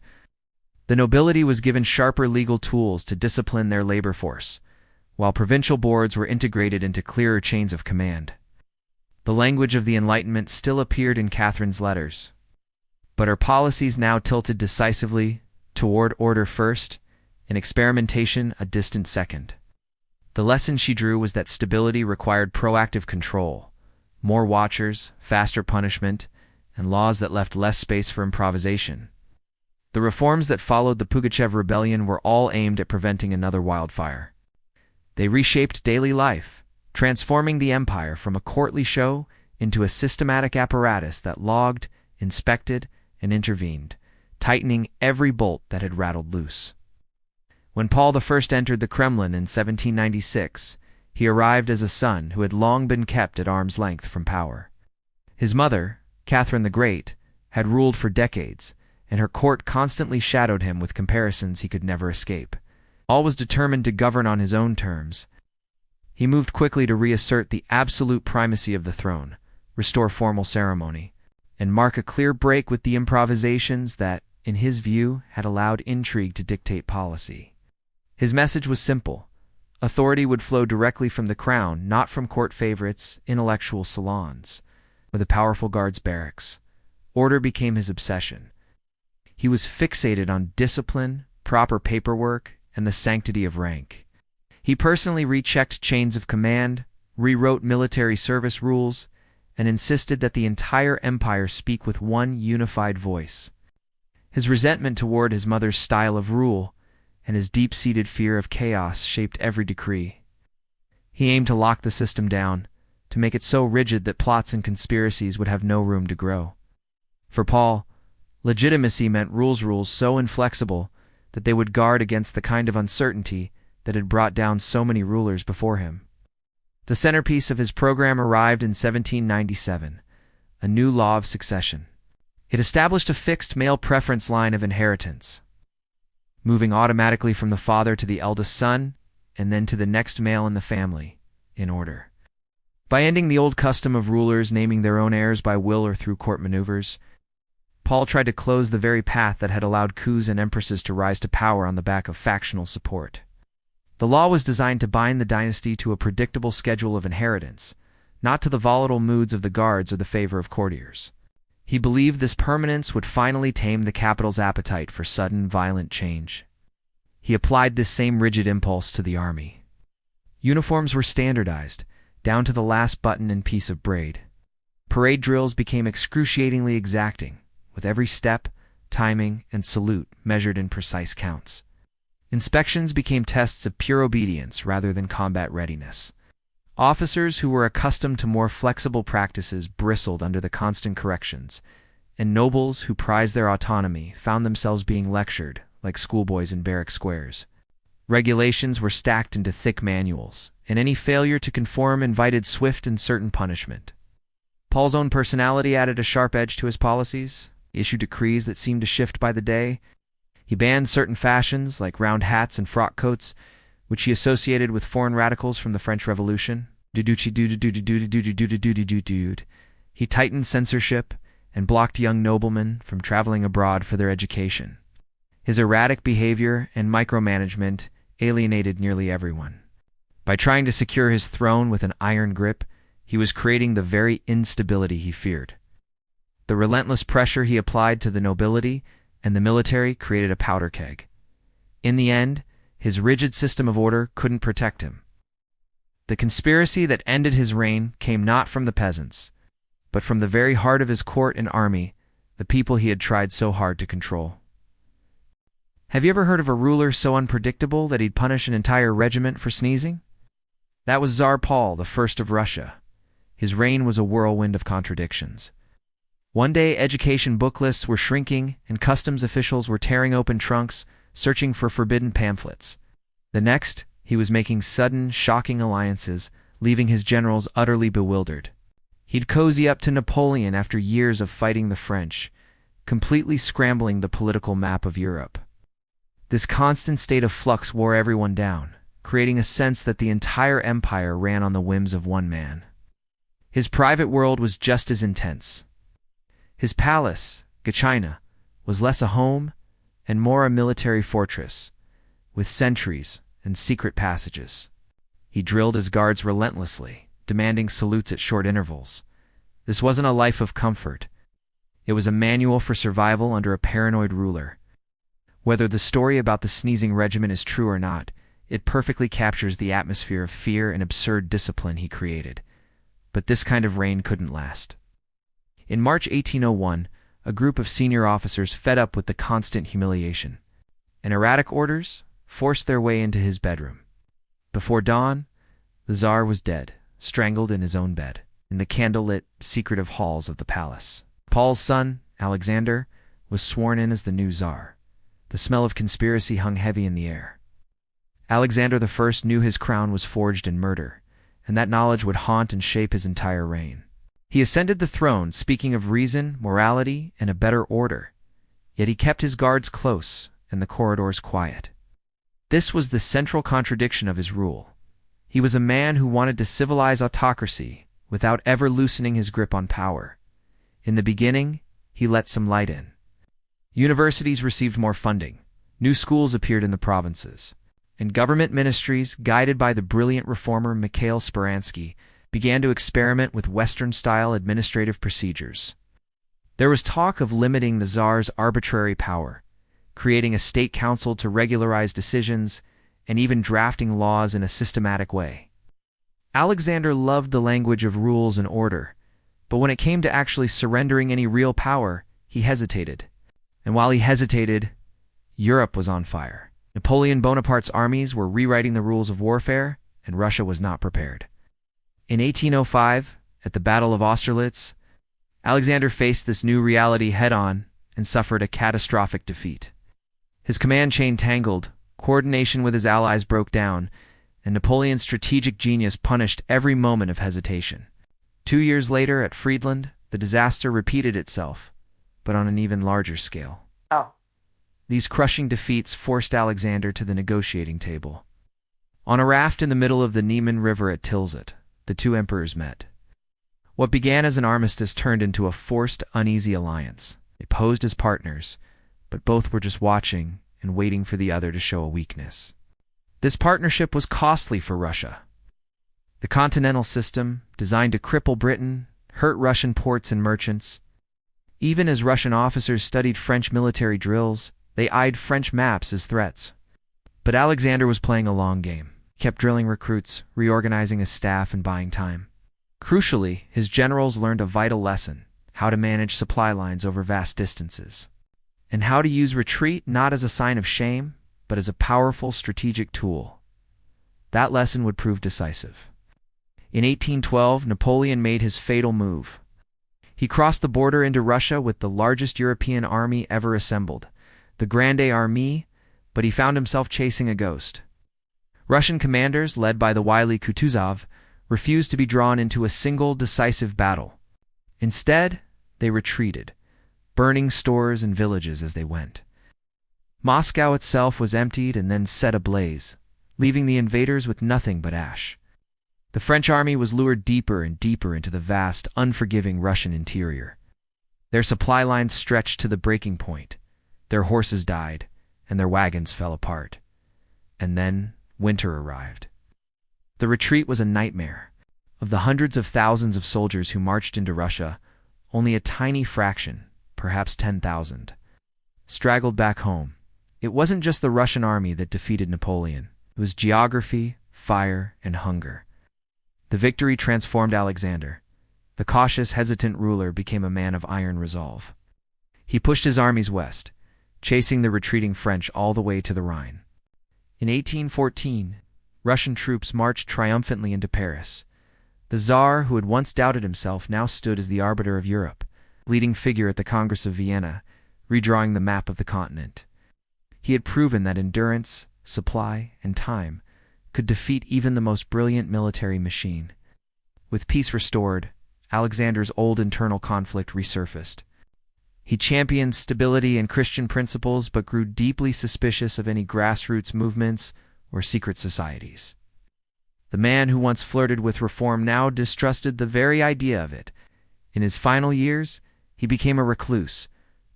S1: The nobility was given sharper legal tools to discipline their labor force, while provincial boards were integrated into clearer chains of command. The language of the Enlightenment still appeared in Catherine's letters, but her policies now tilted decisively toward order first and experimentation a distant second. The lesson she drew was that stability required proactive control, more watchers, faster punishment, and laws that left less space for improvisation. The reforms that followed the Pugachev rebellion were all aimed at preventing another wildfire. They reshaped daily life, transforming the empire from a courtly show into a systematic apparatus that logged, inspected, and intervened, tightening every bolt that had rattled loose. When Paul I entered the Kremlin in 1796, he arrived as a son who had long been kept at arm's length from power. His mother, Catherine the Great, had ruled for decades, and her court constantly shadowed him with comparisons he could never escape. Paul was determined to govern on his own terms. He moved quickly to reassert the absolute primacy of the throne, restore formal ceremony, and mark a clear break with the improvisations that, in his view, had allowed intrigue to dictate policy. His message was simple. Authority would flow directly from the crown, not from court favorites, intellectual salons, or the powerful guards' barracks. Order became his obsession. He was fixated on discipline, proper paperwork, and the sanctity of rank. He personally rechecked chains of command, rewrote military service rules, and insisted that the entire empire speak with one unified voice. His resentment toward his mother's style of rule and his deep-seated fear of chaos shaped every decree. He aimed to lock the system down, to make it so rigid that plots and conspiracies would have no room to grow. For Paul, legitimacy meant rules so inflexible that they would guard against the kind of uncertainty that had brought down so many rulers before him. The centerpiece of his program arrived in 1797, a new law of succession. It established a fixed male preference line of inheritance, moving automatically from the father to the eldest son, and then to the next male in the family, in order. By ending the old custom of rulers naming their own heirs by will or through court maneuvers, Paul tried to close the very path that had allowed coups and empresses to rise to power on the back of factional support. The law was designed to bind the dynasty to a predictable schedule of inheritance, not to the volatile moods of the guards or the favor of courtiers. He believed this permanence would finally tame the capital's appetite for sudden, violent change. He applied this same rigid impulse to the army. Uniforms were standardized, down to the last button and piece of braid. Parade drills became excruciatingly exacting, with every step, timing, and salute measured in precise counts. Inspections became tests of pure obedience rather than combat readiness. Officers who were accustomed to more flexible practices bristled under the constant corrections, and nobles who prized their autonomy found themselves being lectured like schoolboys in barrack squares. Regulations were stacked into thick manuals, and any failure to conform invited swift and certain punishment. Paul's own personality added a sharp edge to his policies. He issued decrees that seemed to shift by the day. He banned certain fashions, like round hats and frock coats, which he associated with foreign radicals from the French Revolution. He tightened censorship and blocked young noblemen from traveling abroad for their education. His erratic behavior and micromanagement alienated nearly everyone. By trying to secure his throne with an iron grip, he was creating the very instability he feared. The relentless pressure he applied to the nobility and the military created a powder keg. In the end, his rigid system of order couldn't protect him. The conspiracy that ended his reign came not from the peasants, but from the very heart of his court and army, the people he had tried so hard to control. Have you ever heard of a ruler so unpredictable that he'd punish an entire regiment for sneezing? That was Tsar Paul I of Russia. His reign was a whirlwind of contradictions. One day, education book lists were shrinking, and customs officials were tearing open trunks, searching for forbidden pamphlets. The next, he was making sudden, shocking alliances, leaving his generals utterly bewildered. He'd cozy up to Napoleon after years of fighting the French, completely scrambling the political map of Europe. This constant state of flux wore everyone down, creating a sense that the entire empire ran on the whims of one man. His private world was just as intense. His palace, Gachina, was less a home and more a military fortress, with sentries and secret passages. He drilled his guards relentlessly, demanding salutes at short intervals. This wasn't a life of comfort. It was a manual for survival under a paranoid ruler. Whether the story about the sneezing regiment is true or not, it perfectly captures the atmosphere of fear and absurd discipline he created. But this kind of reign couldn't last. In March 1801, a group of senior officers, fed up with the constant humiliation and erratic orders, forced their way into his bedroom. Before dawn, the Tsar was dead, strangled in his own bed, in the candlelit, secretive halls of the palace. Paul's son, Alexander, was sworn in as the new Tsar. The smell of conspiracy hung heavy in the air. Alexander I knew his crown was forged in murder, and that knowledge would haunt and shape his entire reign. He ascended the throne, speaking of reason, morality, and a better order. Yet he kept his guards close and the corridors quiet. This was the central contradiction of his rule. He was a man who wanted to civilize autocracy without ever loosening his grip on power. In the beginning, he let some light in. Universities received more funding, new schools appeared in the provinces, and government ministries, guided by the brilliant reformer Mikhail Speransky, began to experiment with Western-style administrative procedures. There was talk of limiting the Tsar's arbitrary power, creating a state council to regularize decisions, and even drafting laws in a systematic way. Alexander loved the language of rules and order, but when it came to actually surrendering any real power, he hesitated. And while he hesitated, Europe was on fire. Napoleon Bonaparte's armies were rewriting the rules of warfare, and Russia was not prepared. In 1805, at the Battle of Austerlitz, Alexander faced this new reality head-on and suffered a catastrophic defeat. His command chain tangled, coordination with his allies broke down, and Napoleon's strategic genius punished every moment of hesitation. 2 years later, at Friedland, the disaster repeated itself, but on an even larger scale. These crushing defeats forced Alexander to the negotiating table. On a raft in the middle of the Niemen River at Tilsit, the two emperors met. What began as an armistice turned into a forced, uneasy alliance. They posed as partners, but both were just watching and waiting for the other to show a weakness. This partnership was costly for Russia. The continental system, designed to cripple Britain, hurt Russian ports and merchants. Even as Russian officers studied French military drills, they eyed French maps as threats. But Alexander was playing a long game. He kept drilling recruits, reorganizing his staff, and buying time. Crucially, his generals learned a vital lesson: how to manage supply lines over vast distances, and how to use retreat not as a sign of shame, but as a powerful strategic tool. That lesson would prove decisive. In 1812, Napoleon made his fatal move. He crossed the border into Russia with the largest European army ever assembled, the Grande Armée, but he found himself chasing a ghost. Russian commanders, led by the wily Kutuzov, refused to be drawn into a single decisive battle. Instead, they retreated, burning stores and villages as they went. Moscow itself was emptied and then set ablaze, leaving the invaders with nothing but ash. The French army was lured deeper and deeper into the vast, unforgiving Russian interior. Their supply lines stretched to the breaking point. Their horses died, and their wagons fell apart. And then winter arrived. The retreat was a nightmare. Of the hundreds of thousands of soldiers who marched into Russia, only a tiny fraction, perhaps 10,000, straggled back home. It wasn't just the Russian army that defeated Napoleon. It was geography, fire, and hunger. The victory transformed Alexander. The cautious, hesitant ruler became a man of iron resolve. He pushed his armies west, chasing the retreating French all the way to the Rhine. In 1814, Russian troops marched triumphantly into Paris. The Tsar, who had once doubted himself, now stood as the arbiter of Europe. leading figure at the Congress of Vienna, redrawing the map of the continent. He had proven that endurance, supply, and time could defeat even the most brilliant military machine. With peace restored, Alexander's old internal conflict resurfaced. He championed stability and Christian principles but grew deeply suspicious of any grassroots movements or secret societies. The man who once flirted with reform now distrusted the very idea of it. In his final years, he became a recluse,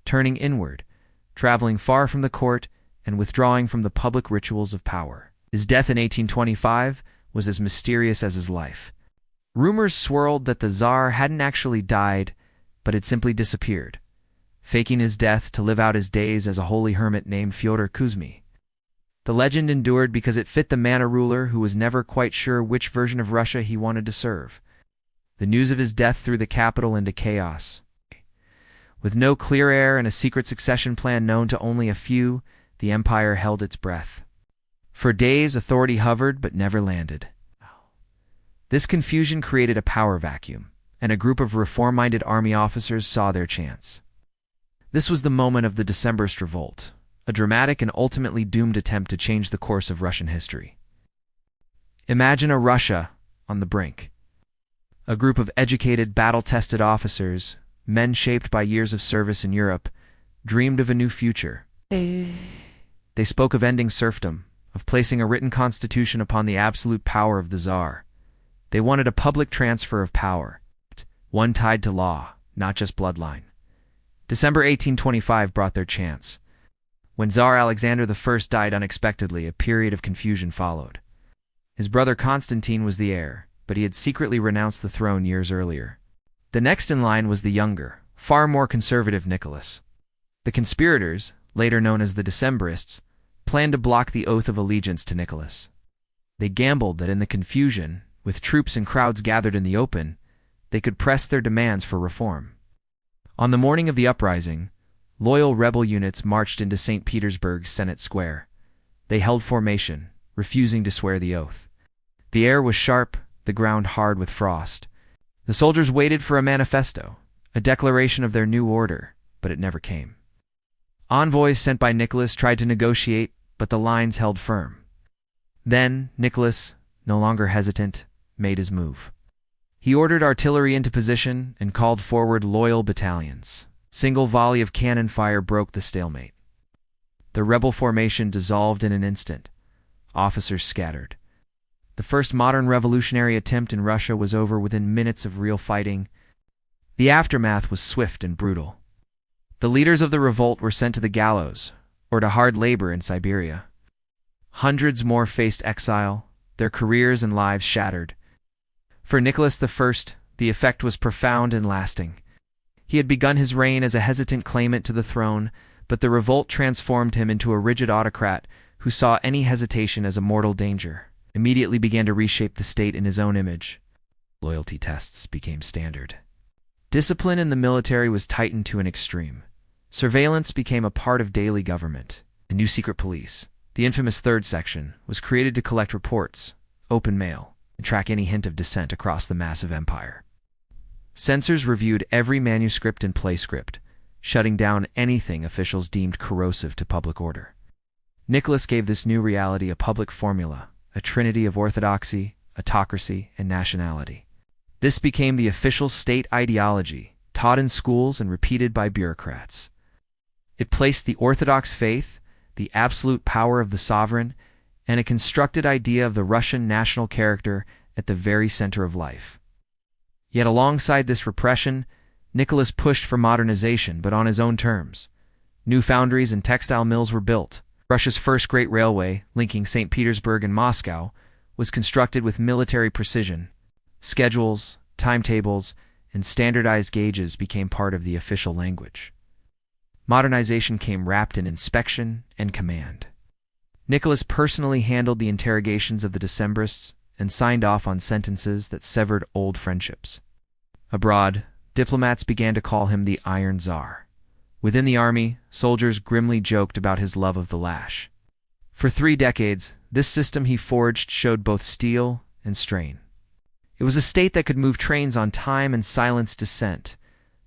S1: turning inward, traveling far from the court and withdrawing from the public rituals of power. His death in 1825 was as mysterious as his life. Rumors swirled that the Tsar hadn't actually died, but had simply disappeared, faking his death to live out his days as a holy hermit named Fyodor Kuzmy. The legend endured because it fit the man, a ruler who was never quite sure which version of Russia he wanted to serve. The news of his death threw the capital into chaos. With no clear heir and a secret succession plan known to only a few, the empire held its breath. For days, authority hovered but never landed. This confusion created a power vacuum, and a group of reform-minded army officers saw their chance. This was the moment of the Decembrist revolt, a dramatic and ultimately doomed attempt to change the course of Russian history. Imagine a Russia on the brink. A group of educated, battle-tested officers, men shaped by years of service in Europe, dreamed of a new future. They spoke of ending serfdom, of placing a written constitution upon the absolute power of the Tsar. They wanted a public transfer of power, one tied to law, not just bloodline. December 1825 brought their chance. When Tsar Alexander I died unexpectedly, a period of confusion followed. His brother Constantine was the heir, but he had secretly renounced the throne years earlier. The next in line was the younger, far more conservative Nicholas. The conspirators, later known as the Decembrists, planned to block the oath of allegiance to Nicholas. They gambled that in the confusion, with troops and crowds gathered in the open, they could press their demands for reform. On the morning of the uprising, loyal rebel units marched into St. Petersburg's Senate Square. They held formation, refusing to swear the oath. The air was sharp, the ground hard with frost. The soldiers waited for a manifesto, a declaration of their new order, but it never came. Envoys sent by Nicholas tried to negotiate, but the lines held firm. Then Nicholas, no longer hesitant, made his move. He ordered artillery into position and called forward loyal battalions. Single volley of cannon fire broke the stalemate. The rebel formation dissolved in an instant. Officers scattered. The first modern revolutionary attempt in Russia was over within minutes of real fighting. The aftermath was swift and brutal. The leaders of the revolt were sent to the gallows, or to hard labor in Siberia. Hundreds more faced exile, their careers and lives shattered. For Nicholas I, the effect was profound and lasting. He had begun his reign as a hesitant claimant to the throne, but the revolt transformed him into a rigid autocrat who saw any hesitation as a mortal danger. Immediately began to reshape the state in his own image. Loyalty tests became standard. Discipline in the military was tightened to an extreme. Surveillance became a part of daily government. A new secret police, the infamous Third Section, was created to collect reports, open mail, and track any hint of dissent across the massive empire. Censors reviewed every manuscript and play script, shutting down anything officials deemed corrosive to public order. Nicholas gave this new reality a public formula, a trinity of orthodoxy, autocracy, and nationality. This became the official state ideology, taught in schools and repeated by bureaucrats. It placed the orthodox faith, the absolute power of the sovereign, and a constructed idea of the Russian national character at the very center of life. Yet alongside this repression, Nicholas pushed for modernization, but on his own terms. New foundries and textile mills were built. Russia's first great railway, linking St. Petersburg and Moscow, was constructed with military precision. Schedules, timetables, and standardized gauges became part of the official language. Modernization came wrapped in inspection and command. Nicholas personally handled the interrogations of the Decembrists and signed off on sentences that severed old friendships. Abroad, diplomats began to call him the Iron Tsar. Within the army, soldiers grimly joked about his love of the lash. For 3 decades, this system he forged showed both steel and strain. It was a state that could move trains on time and silence dissent,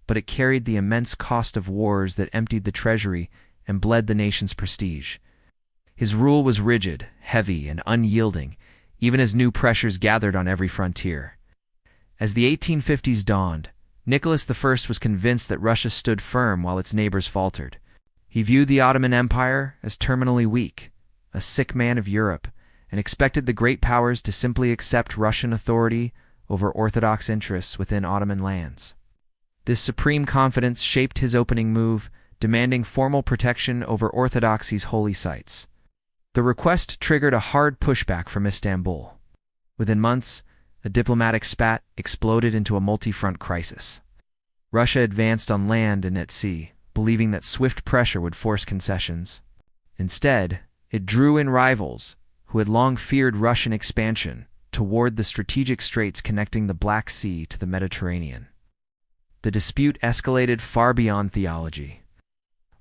S1: but it carried the immense cost of wars that emptied the treasury and bled the nation's prestige. His rule was rigid, heavy, and unyielding, even as new pressures gathered on every frontier. As the 1850s dawned, Nicholas I was convinced that Russia stood firm while its neighbors faltered. He viewed the Ottoman Empire as terminally weak, a sick man of Europe, and expected the great powers to simply accept Russian authority over Orthodox interests within Ottoman lands. This supreme confidence shaped his opening move, demanding formal protection over Orthodoxy's holy sites. The request triggered a hard pushback from Istanbul. Within months, a diplomatic spat exploded into a multi-front crisis. Russia advanced on land and at sea, believing that swift pressure would force concessions. Instead, it drew in rivals who had long feared Russian expansion toward the strategic straits connecting the Black Sea to the Mediterranean. The dispute escalated far beyond theology.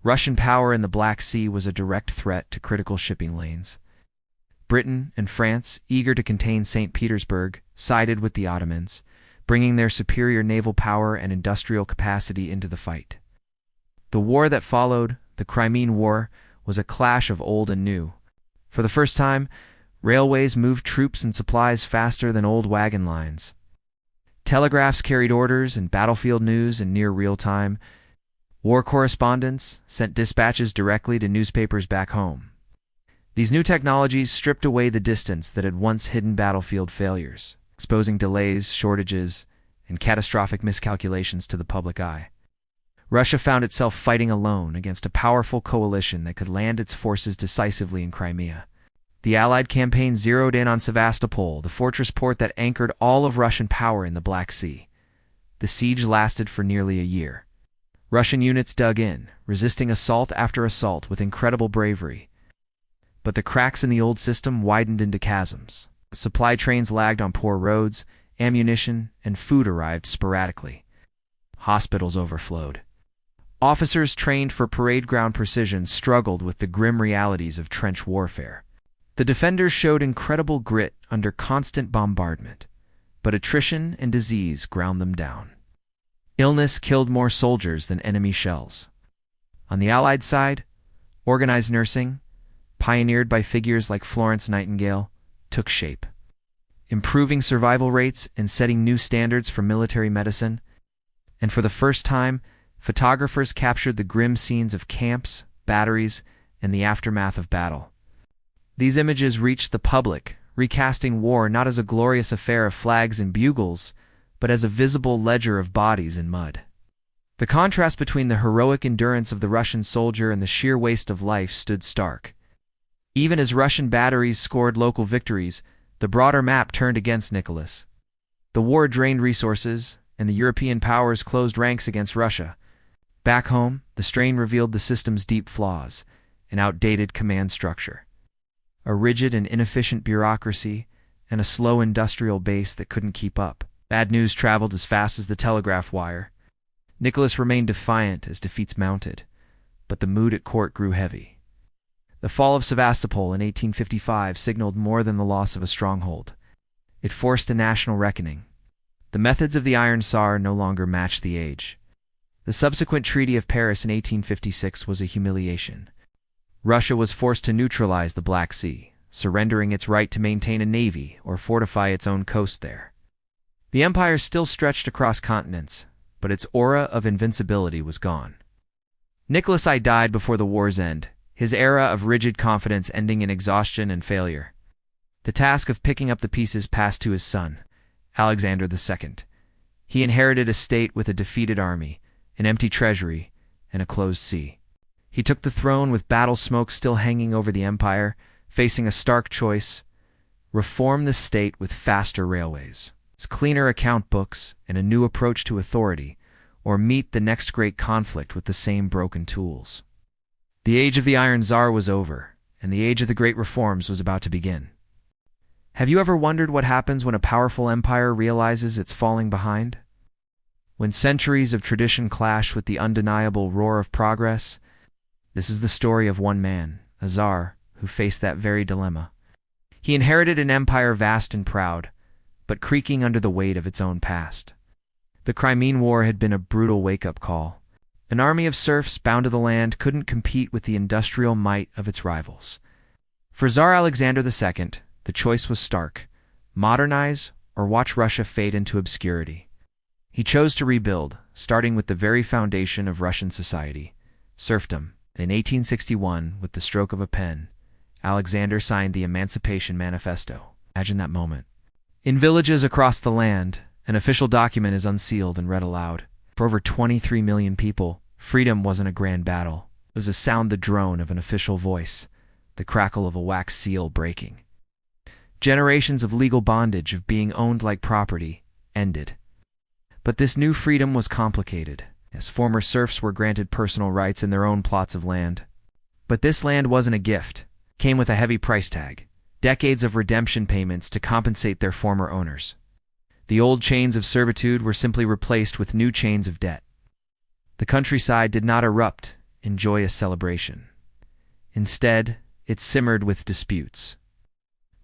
S1: Russian power in the Black Sea was a direct threat to critical shipping lanes. Britain and France, eager to contain St. Petersburg, sided with the Ottomans, bringing their superior naval power and industrial capacity into the fight. The war that followed, the Crimean War, was a clash of old and new. For the first time, railways moved troops and supplies faster than old wagon lines. Telegraphs carried orders and battlefield news in near real time. War correspondents sent dispatches directly to newspapers back home. These new technologies stripped away the distance that had once hidden battlefield failures, exposing delays, shortages, and catastrophic miscalculations to the public eye. Russia found itself fighting alone against a powerful coalition that could land its forces decisively in Crimea. The Allied campaign zeroed in on Sevastopol, the fortress port that anchored all of Russian power in the Black Sea. The siege lasted for nearly a year. Russian units dug in, resisting assault after assault with incredible bravery. But the cracks in the old system widened into chasms. Supply trains lagged on poor roads, ammunition and food arrived sporadically. Hospitals overflowed. Officers trained for parade ground precision struggled with the grim realities of trench warfare. The defenders showed incredible grit under constant bombardment, but attrition and disease ground them down. Illness killed more soldiers than enemy shells. On the Allied side, organized nursing, pioneered by figures like Florence Nightingale, took shape, improving survival rates and setting new standards for military medicine. And for the first time, photographers captured the grim scenes of camps, batteries, and the aftermath of battle. These images reached the public, recasting war not as a glorious affair of flags and bugles, but as a visible ledger of bodies and mud. The contrast between the heroic endurance of the Russian soldier and the sheer waste of life stood stark. Even as Russian batteries scored local victories, the broader map turned against Nicholas. The war drained resources, and the European powers closed ranks against Russia. Back home, the strain revealed the system's deep flaws, an outdated command structure, a rigid and inefficient bureaucracy, and a slow industrial base that couldn't keep up. Bad news traveled as fast as the telegraph wire. Nicholas remained defiant as defeats mounted, but the mood at court grew heavy. The fall of Sevastopol in 1855 signaled more than the loss of a stronghold. It forced a national reckoning. The methods of the Iron Tsar no longer matched the age. The subsequent Treaty of Paris in 1856 was a humiliation. Russia was forced to neutralize the Black Sea, surrendering its right to maintain a navy or fortify its own coast there. The empire still stretched across continents, but its aura of invincibility was gone. Nicholas I died before the war's end, his era of rigid confidence ending in exhaustion and failure. The task of picking up the pieces passed to his son, Alexander II. He inherited a state with a defeated army, an empty treasury, and a closed sea. He took the throne with battle smoke still hanging over the empire, facing a stark choice: reform the state with faster railways, cleaner account books, and a new approach to authority, or meet the next great conflict with the same broken tools. The age of the Iron Tsar was over, and the age of the great reforms was about to begin. Have you ever wondered what happens when a powerful empire realizes it's falling behind? When centuries of tradition clash with the undeniable roar of progress? This is the story of one man, a Tsar, who faced that very dilemma. He inherited an empire vast and proud, but creaking under the weight of its own past. The Crimean War had been a brutal wake-up call. An army of serfs bound to the land couldn't compete with the industrial might of its rivals. For Tsar Alexander II, the choice was stark: modernize or watch Russia fade into obscurity. He chose to rebuild, starting with the very foundation of Russian society, serfdom. In 1861, with the stroke of a pen, Alexander signed the Emancipation Manifesto. Imagine that moment. In villages across the land, an official document is unsealed and read aloud. For over 23 million people, freedom wasn't a grand battle. It was a sound the drone of an official voice, the crackle of a wax seal breaking. Generations of legal bondage, of being owned like property, ended. But this new freedom was complicated, as former serfs were granted personal rights in their own plots of land. But this land wasn't a gift. It came with a heavy price tag, decades of redemption payments to compensate their former owners. The old chains of servitude were simply replaced with new chains of debt. The countryside did not erupt in joyous celebration. Instead, it simmered with disputes.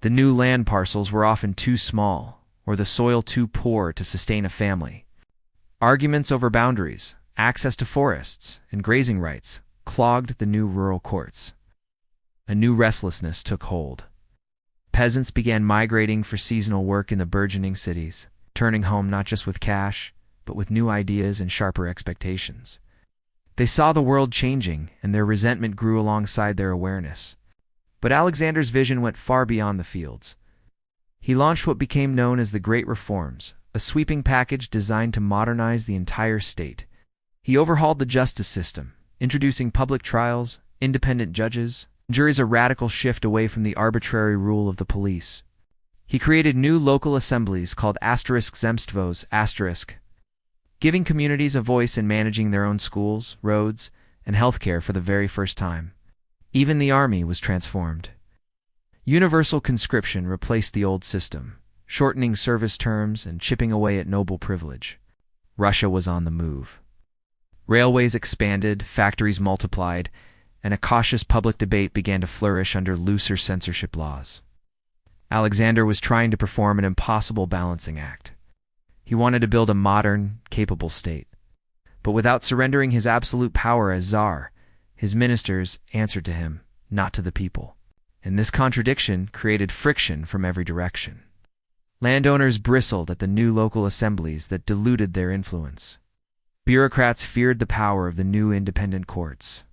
S1: The new land parcels were often too small, or the soil too poor to sustain a family. Arguments over boundaries, access to forests, and grazing rights clogged the new rural courts. A new restlessness took hold. Peasants began migrating for seasonal work in the burgeoning cities, turning home not just with cash, but with new ideas and sharper expectations. They saw the world changing, and their resentment grew alongside their awareness. But Alexander's vision went far beyond the fields. He launched what became known as the Great Reforms, a sweeping package designed to modernize the entire state. He overhauled the justice system, introducing public trials, independent judges, juries, a radical shift away from the arbitrary rule of the police. He created new local assemblies called *zemstvos*, giving communities a voice in managing their own schools, roads, and healthcare for the very first time. Even the army was transformed. Universal conscription replaced the old system, shortening service terms and chipping away at noble privilege. Russia was on the move. Railways expanded, factories multiplied, and a cautious public debate began to flourish under looser censorship laws. Alexander was trying to perform an impossible balancing act. He wanted to build a modern, capable state. But without surrendering his absolute power as Tsar, his ministers answered to him, not to the people. And this contradiction created friction from every direction. Landowners bristled at the new local assemblies that diluted their influence. Bureaucrats feared the power of the new independent courts.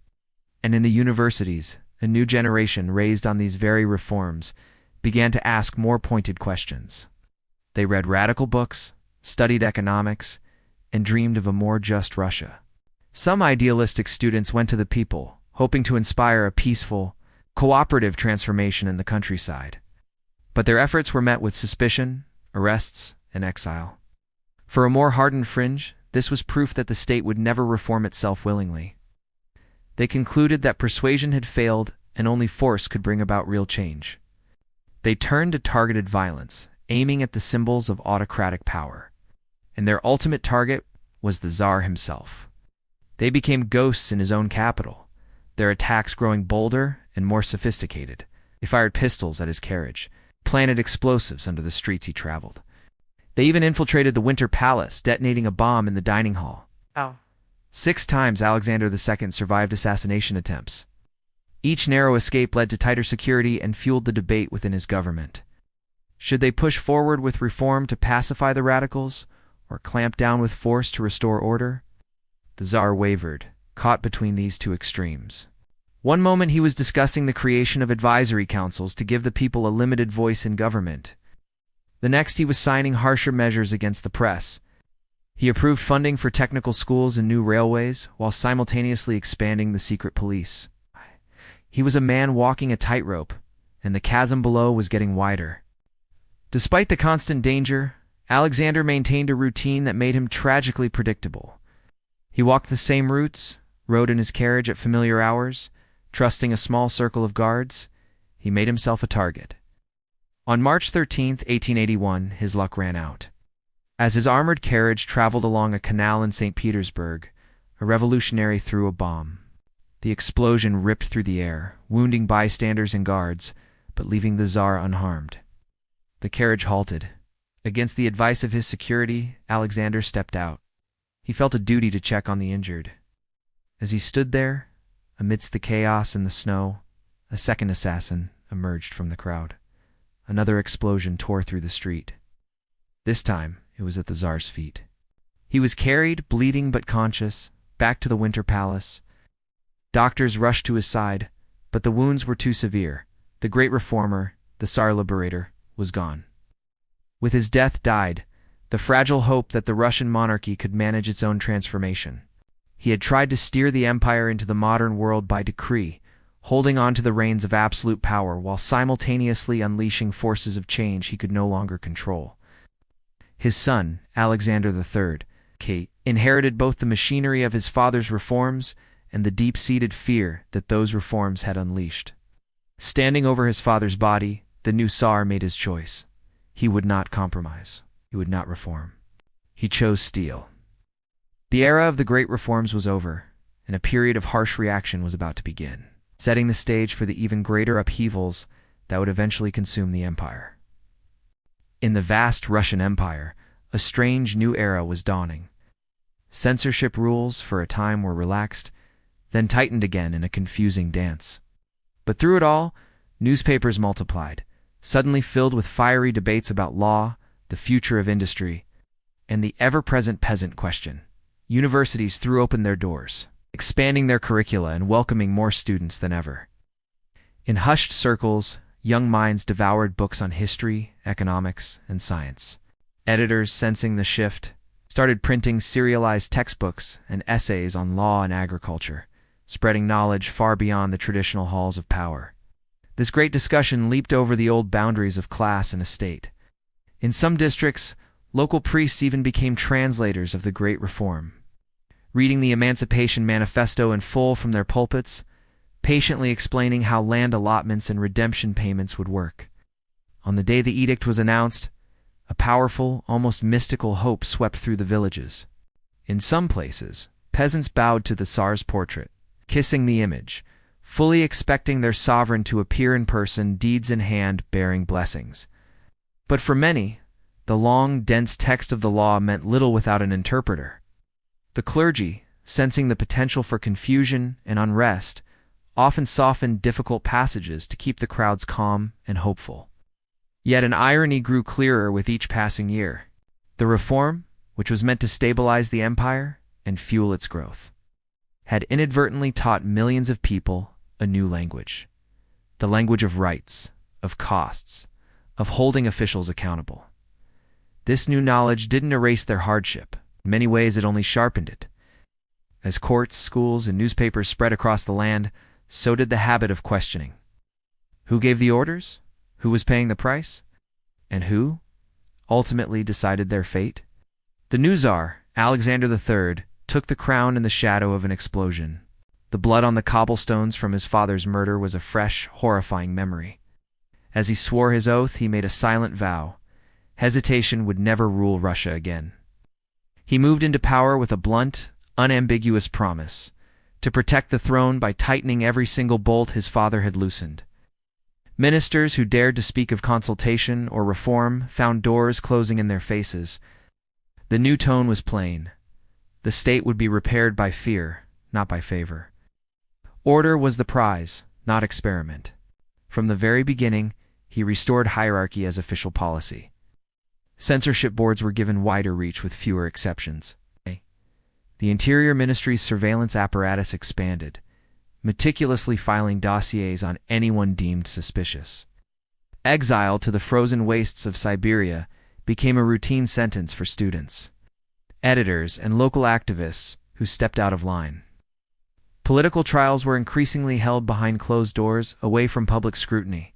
S1: And in the universities, a new generation raised on these very reforms began to ask more pointed questions. They read radical books, studied economics, and dreamed of a more just Russia. Some idealistic students went to the people, hoping to inspire a peaceful, cooperative transformation in the countryside. But their efforts were met with suspicion, arrests, and exile. For a more hardened fringe, this was proof that the state would never reform itself willingly. They concluded that persuasion had failed and only force could bring about real change. They turned to targeted violence, aiming at the symbols of autocratic power. And their ultimate target was the Tsar himself. They became ghosts in his own capital, their attacks growing bolder and more sophisticated. They fired pistols at his carriage, planted explosives under the streets he traveled. They even infiltrated the Winter Palace, detonating a bomb in the dining hall. 6 times Alexander II survived assassination attempts. Each narrow escape led to tighter security and fueled the debate within his government. Should they push forward with reform to pacify the radicals, or clamp down with force to restore order? The Tsar wavered, caught between these two extremes. One moment he was discussing the creation of advisory councils to give the people a limited voice in government. The next he was signing harsher measures against the press. He approved funding for technical schools and new railways, while simultaneously expanding the secret police. He was a man walking a tightrope, and the chasm below was getting wider. Despite the constant danger, Alexander maintained a routine that made him tragically predictable. He walked the same routes, rode in his carriage at familiar hours, trusting a small circle of guards. He made himself a target. On March 13, 1881, his luck ran out. As his armored carriage traveled along a canal in St. Petersburg, a revolutionary threw a bomb. The explosion ripped through the air, wounding bystanders and guards, but leaving the Tsar unharmed. The carriage halted, Against the advice of his security, Alexander stepped out. He felt a duty to check on the injured. As he stood there, amidst the chaos and the snow, a second assassin emerged from the crowd. Another explosion tore through the street. This time, it was at the Tsar's feet. He was carried, bleeding but conscious, back to the Winter Palace. Doctors rushed to his side, but the wounds were too severe. The great reformer, the Tsar liberator, was gone. With his death died the fragile hope that the Russian monarchy could manage its own transformation. He had tried to steer the empire into the modern world by decree, holding on to the reins of absolute power while simultaneously unleashing forces of change he could no longer control. His son, Alexander III, inherited both the machinery of his father's reforms and the deep-seated fear that those reforms had unleashed. Standing over his father's body, the new Tsar made his choice. He would not compromise. He would not reform. He chose steel. The era of the great reforms was over, and a period of harsh reaction was about to begin, setting the stage for the even greater upheavals that would eventually consume the empire. In the vast Russian Empire, a strange new era was dawning. Censorship rules for a time were relaxed, then tightened again in a confusing dance. But through it all, newspapers multiplied, suddenly filled with fiery debates about law, the future of industry, and the ever-present peasant question. Universities threw open their doors, expanding their curricula and welcoming more students than ever. In hushed circles, young minds devoured books on history, economics, and science. Editors, sensing the shift, started printing serialized textbooks and essays on law and agriculture, spreading knowledge far beyond the traditional halls of power. This great discussion leaped over the old boundaries of class and estate. In some districts, local priests even became translators of the Great Reform, reading the Emancipation Manifesto in full from their pulpits, patiently explaining how land allotments and redemption payments would work. On the day the edict was announced, a powerful, almost mystical hope swept through the villages. In some places, peasants bowed to the Tsar's portrait, kissing the image, fully expecting their sovereign to appear in person, deeds in hand, bearing blessings. But for many, the long, dense text of the law meant little without an interpreter. The clergy, sensing the potential for confusion and unrest, often softened difficult passages to keep the crowds calm and hopeful. Yet an irony grew clearer with each passing year. The reform, which was meant to stabilize the empire and fuel its growth, had inadvertently taught millions of people a new language. The language of rights, of costs, of holding officials accountable. This new knowledge didn't erase their hardship. In many ways, it only sharpened it. As courts, schools, and newspapers spread across the land, so did the habit of questioning. Who gave the orders? Who was paying the price? And who ultimately decided their fate? The new Tsar, Alexander III, took the crown in the shadow of an explosion. The blood on the cobblestones from his father's murder was a fresh, horrifying memory. As he swore his oath, he made a silent vow. Hesitation would never rule Russia again. He moved into power with a blunt, unambiguous promise to protect the throne by tightening every single bolt his father had loosened. Ministers who dared to speak of consultation or reform found doors closing in their faces. The new tone was plain. The state would be repaired by fear, not by favor. Order was the prize, not experiment. From the very beginning, he restored hierarchy as official policy. Censorship boards were given wider reach with fewer exceptions. The Interior Ministry's surveillance apparatus expanded, meticulously filing dossiers on anyone deemed suspicious. Exile to the frozen wastes of Siberia became a routine sentence for students, editors, and local activists who stepped out of line. Political trials were increasingly held behind closed doors, away from public scrutiny.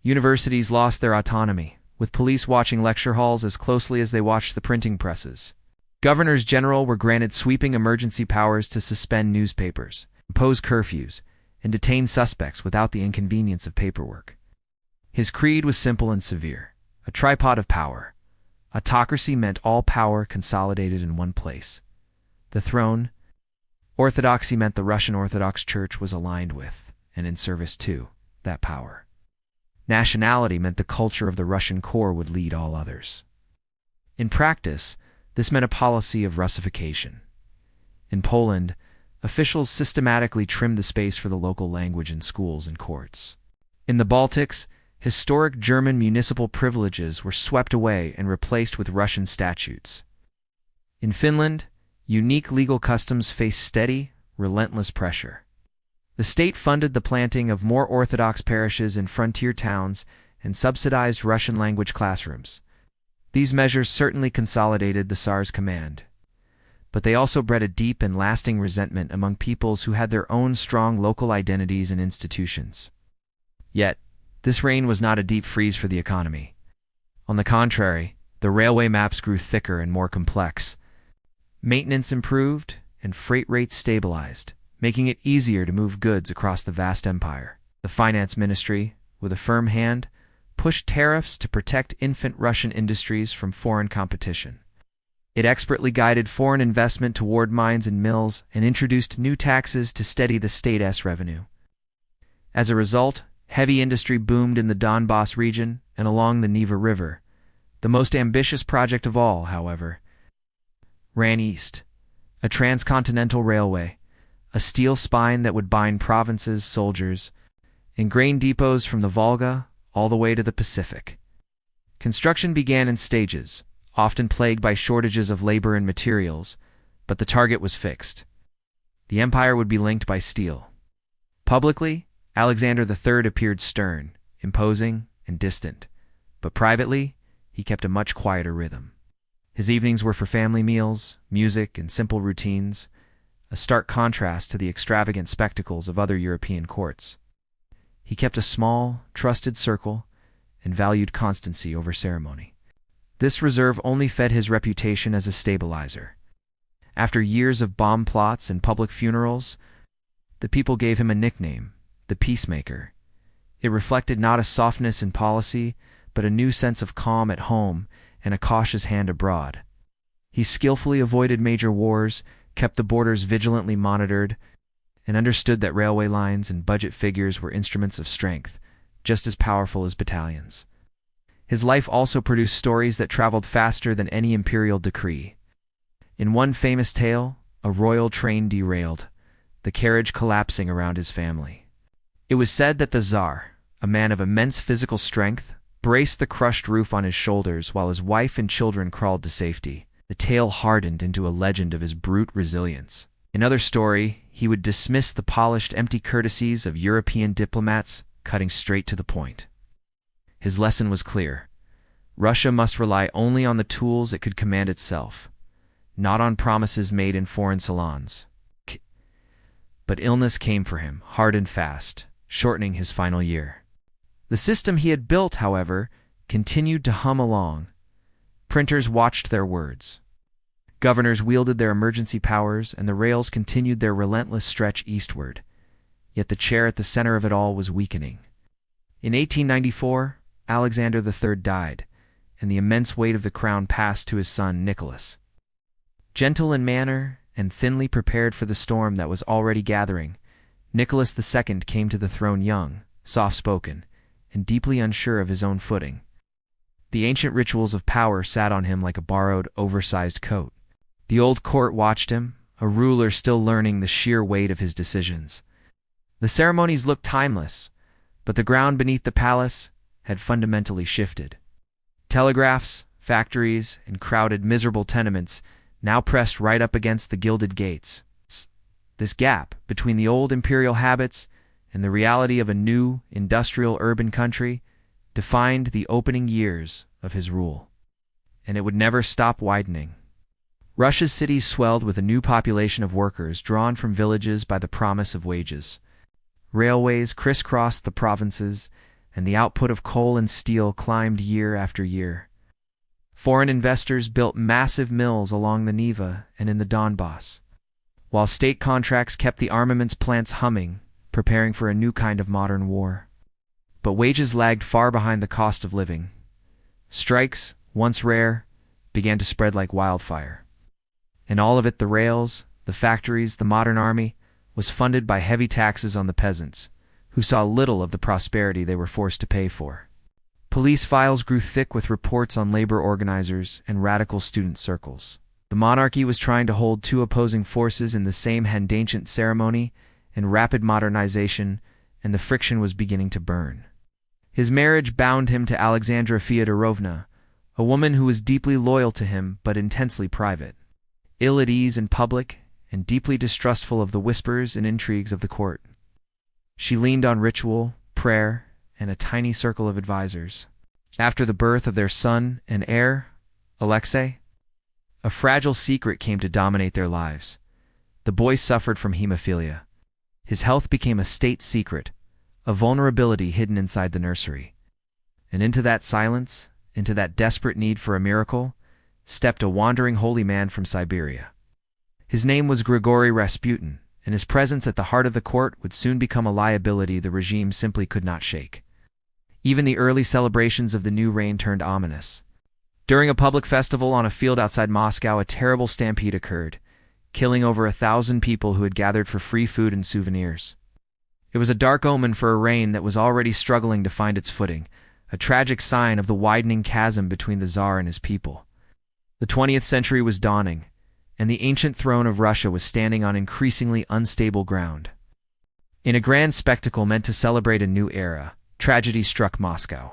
S1: Universities lost their autonomy, with police watching lecture halls as closely as they watched the printing presses. Governors general were granted sweeping emergency powers to suspend newspapers, impose curfews, and detain suspects without the inconvenience of paperwork. His creed was simple and severe: a tripod of power. Autocracy meant all power consolidated in one place, the throne. Orthodoxy meant the Russian Orthodox Church was aligned with, and in service to, that power. Nationality meant the culture of the Russian core would lead all others. In practice, this meant a policy of Russification. In Poland, officials systematically trimmed the space for the local language in schools and courts. In the Baltics, historic German municipal privileges were swept away and replaced with Russian statutes. In Finland, unique legal customs faced steady, relentless pressure. The state funded the planting of more Orthodox parishes in frontier towns and subsidized Russian-language classrooms. These measures certainly consolidated the Tsar's command, but they also bred a deep and lasting resentment among peoples who had their own strong local identities and institutions. Yet, this reign was not a deep freeze for the economy. On the contrary, the railway maps grew thicker and more complex. Maintenance improved, and freight rates stabilized, making it easier to move goods across the vast empire. The finance ministry, with a firm hand, pushed tariffs to protect infant Russian industries from foreign competition. It expertly guided foreign investment toward mines and mills and introduced new taxes to steady the state's revenue. As a result, heavy industry boomed in the Donbass region and along the Neva River. The most ambitious project of all, however, ran east. A transcontinental railway, a steel spine that would bind provinces, soldiers, and grain depots from the Volga all the way to the Pacific. Construction began in stages, often plagued by shortages of labor and materials, but the target was fixed. The empire would be linked by steel. Publicly, Alexander III appeared stern, imposing, and distant, but privately, he kept a much quieter rhythm. His evenings were for family meals, music, and simple routines, a stark contrast to the extravagant spectacles of other European courts. He kept a small, trusted circle and valued constancy over ceremony. This reserve only fed his reputation as a stabilizer. After years of bomb plots and public funerals, the people gave him a nickname, the Peacemaker. It reflected not a softness in policy, but a new sense of calm at home and a cautious hand abroad. He skillfully avoided major wars, kept the borders vigilantly monitored, and understood that railway lines and budget figures were instruments of strength, just as powerful as battalions. His life also produced stories that traveled faster than any imperial decree. In one famous tale, a royal train derailed, the carriage collapsing around his family. It was said that the Tsar, a man of immense physical strength, braced the crushed roof on his shoulders while his wife and children crawled to safety. The tale hardened into a legend of his brute resilience. Another story, he would dismiss the polished, empty courtesies of European diplomats, cutting straight to the point. His lesson was clear. Russia must rely only on the tools it could command itself, not on promises made in foreign salons. But illness came for him, hard and fast, shortening his final year. The system he had built, however, continued to hum along. Printers watched their words. Governors wielded their emergency powers, and the rails continued their relentless stretch eastward. Yet the chair at the center of it all was weakening. In 1894, Alexander III died, and the immense weight of the crown passed to his son Nicholas. Gentle in manner and thinly prepared for the storm that was already gathering, Nicholas II came to the throne young, soft-spoken, and deeply unsure of his own footing. The ancient rituals of power sat on him like a borrowed, oversized coat. The old court watched him, a ruler still learning the sheer weight of his decisions. The ceremonies looked timeless, but the ground beneath the palace had fundamentally shifted. Telegraphs, factories, and crowded, miserable tenements now pressed right up against the gilded gates. This gap between the old imperial habits and the reality of a new, industrial urban country defined the opening years of his rule. And it would never stop widening. Russia's cities swelled with a new population of workers drawn from villages by the promise of wages. Railways crisscrossed the provinces, and the output of coal and steel climbed year after year. Foreign investors built massive mills along the Neva and in the Donbass, while state contracts kept the armaments plants humming, preparing for a new kind of modern war. But wages lagged far behind the cost of living. Strikes, once rare, began to spread like wildfire. And all of it, the rails, the factories, the modern army, was funded by heavy taxes on the peasants, who saw little of the prosperity they were forced to pay for. Police files grew thick with reports on labor organizers and radical student circles. The monarchy was trying to hold two opposing forces in the same hand-ancient ceremony and rapid modernization, and the friction was beginning to burn. His marriage bound him to Alexandra Fyodorovna, a woman who was deeply loyal to him but intensely private, ill at ease in public, and deeply distrustful of the whispers and intrigues of the court. She leaned on ritual, prayer, and a tiny circle of advisors. After the birth of their son and heir, Alexei, a fragile secret came to dominate their lives. The boy suffered from hemophilia. His health became a state secret, a vulnerability hidden inside the nursery. And into that silence, into that desperate need for a miracle, stepped a wandering holy man from Siberia. His name was Grigory Rasputin, and his presence at the heart of the court would soon become a liability the regime simply could not shake. Even the early celebrations of the new reign turned ominous. During a public festival on a field outside Moscow, a terrible stampede occurred, killing over 1,000 people who had gathered for free food and souvenirs. It was a dark omen for a reign that was already struggling to find its footing, a tragic sign of the widening chasm between the Tsar and his people. The 20th century was dawning, and the ancient throne of Russia was standing on increasingly unstable ground. In a grand spectacle meant to celebrate a new era, tragedy struck Moscow.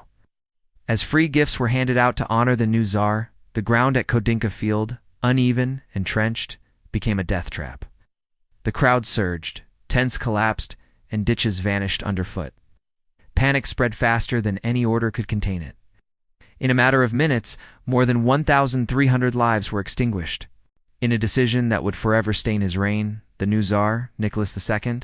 S1: As free gifts were handed out to honor the new Tsar, the ground at Kodinka Field, uneven and trenched, became a death trap. The crowd surged, tents collapsed, and ditches vanished underfoot. Panic spread faster than any order could contain it. In a matter of minutes, more than 1,300 lives were extinguished. In a decision that would forever stain his reign, the new Tsar, Nicholas II,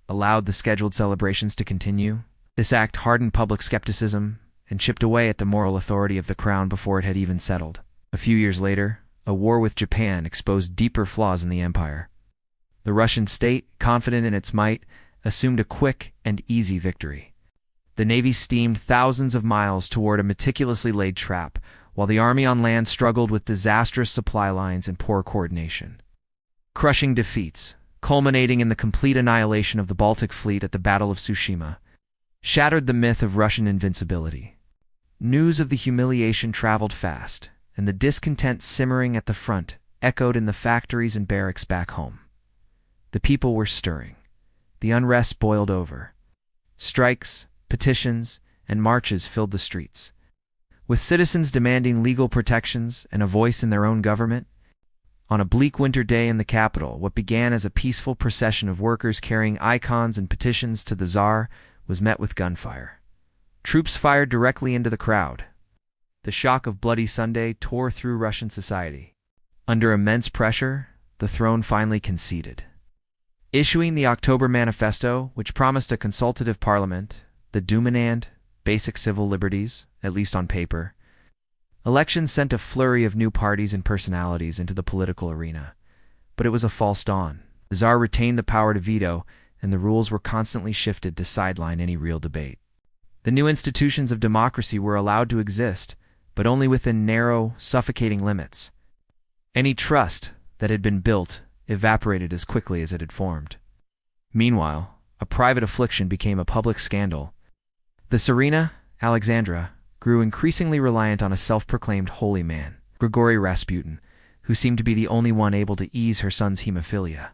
S1: allowed the scheduled celebrations to continue. This act hardened public skepticism and chipped away at the moral authority of the crown before it had even settled. A few years later, a war with Japan exposed deeper flaws in the empire. The Russian state, confident in its might, assumed a quick and easy victory. The navy steamed thousands of miles toward a meticulously laid trap, while the army on land struggled with disastrous supply lines and poor coordination. Crushing defeats, culminating in the complete annihilation of the Baltic fleet at the Battle of Tsushima, shattered the myth of Russian invincibility. News of the humiliation traveled fast, and the discontent simmering at the front echoed in the factories and barracks back home. The people were stirring. The unrest boiled over. Strikes, petitions, and marches filled the streets. With citizens demanding legal protections and a voice in their own government, on a bleak winter day in the capital, what began as a peaceful procession of workers carrying icons and petitions to the Tsar was met with gunfire. Troops fired directly into the crowd. The shock of Bloody Sunday tore through Russian society. Under immense pressure, the throne finally conceded. Issuing the October Manifesto, which promised a consultative parliament, the Duma and basic civil liberties, at least on paper, elections sent a flurry of new parties and personalities into the political arena. But it was a false dawn. The Tsar retained the power to veto, and the rules were constantly shifted to sideline any real debate. The new institutions of democracy were allowed to exist, but only within narrow, suffocating limits. Any trust that had been built evaporated as quickly as it had formed. Meanwhile, a private affliction became a public scandal. The Tsarina, Alexandra, grew increasingly reliant on a self-proclaimed holy man, Grigory Rasputin, who seemed to be the only one able to ease her son's hemophilia.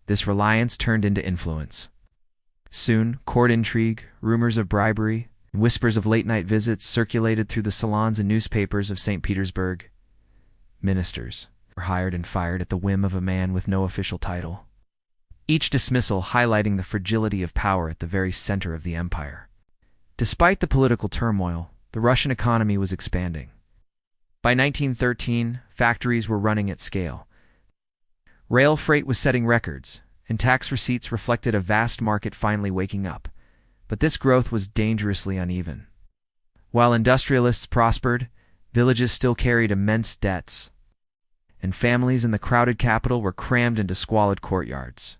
S1: This reliance turned into influence. Soon, court intrigue, rumors of bribery, and whispers of late-night visits circulated through the salons and newspapers of St. Petersburg. Ministers were hired and fired at the whim of a man with no official title, each dismissal highlighting the fragility of power at the very center of the empire. Despite the political turmoil, the Russian economy was expanding. By 1913, factories were running at scale. Rail freight was setting records, and tax receipts reflected a vast market finally waking up. But this growth was dangerously uneven. While industrialists prospered, villages still carried immense debts, and families in the crowded capital were crammed into squalid courtyards.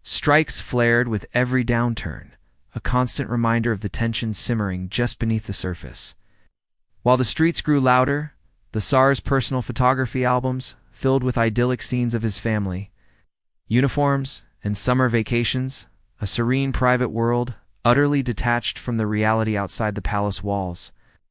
S1: Strikes flared with every downturn, a constant reminder of the tension simmering just beneath the surface. While the streets grew louder, the Tsar's personal photography albums, filled with idyllic scenes of his family, uniforms, and summer vacations, a serene private world, utterly detached from the reality outside the palace walls,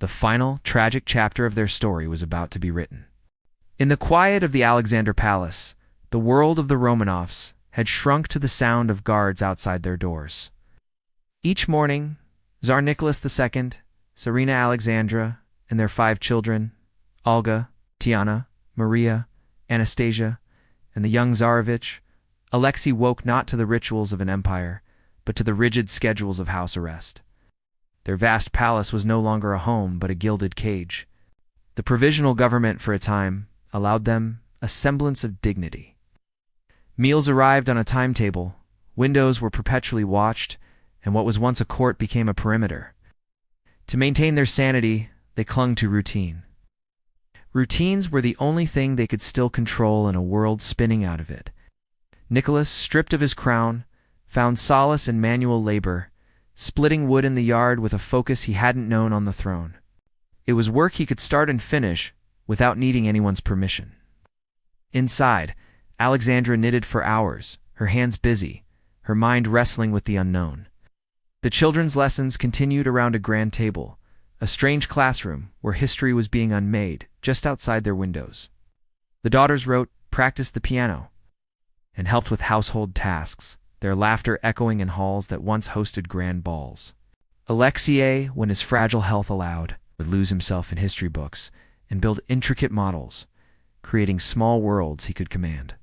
S1: The final, tragic chapter of their story was about to be written. In the quiet of the Alexander Palace, the world of the Romanovs had shrunk to the sound of guards outside their doors. Each morning, Tsar Nicholas II, Tsarina Alexandra, and their 5 children, Olga, Tiana, Maria, Anastasia, and the young Tsarevich, Alexei woke not to the rituals of an empire, but to the rigid schedules of house arrest. Their vast palace was no longer a home, but a gilded cage. The provisional government, for a time, allowed them a semblance of dignity. Meals arrived on a timetable, windows were perpetually watched, and what was once a court became a perimeter. To maintain their sanity, they clung to routine. Routines were the only thing they could still control in a world spinning out of it. Nicholas, stripped of his crown, found solace in manual labor, splitting wood in the yard with a focus he hadn't known on the throne. It was work he could start and finish without needing anyone's permission. Inside, Alexandra knitted for hours, her hands busy, her mind wrestling with the unknown. The children's lessons continued around a grand table, a strange classroom where history was being unmade just outside their windows. The daughters wrote, practiced the piano, and helped with household tasks, their laughter echoing in halls that once hosted grand balls. Alexei, when his fragile health allowed, would lose himself in history books and build intricate models, creating small worlds he could command.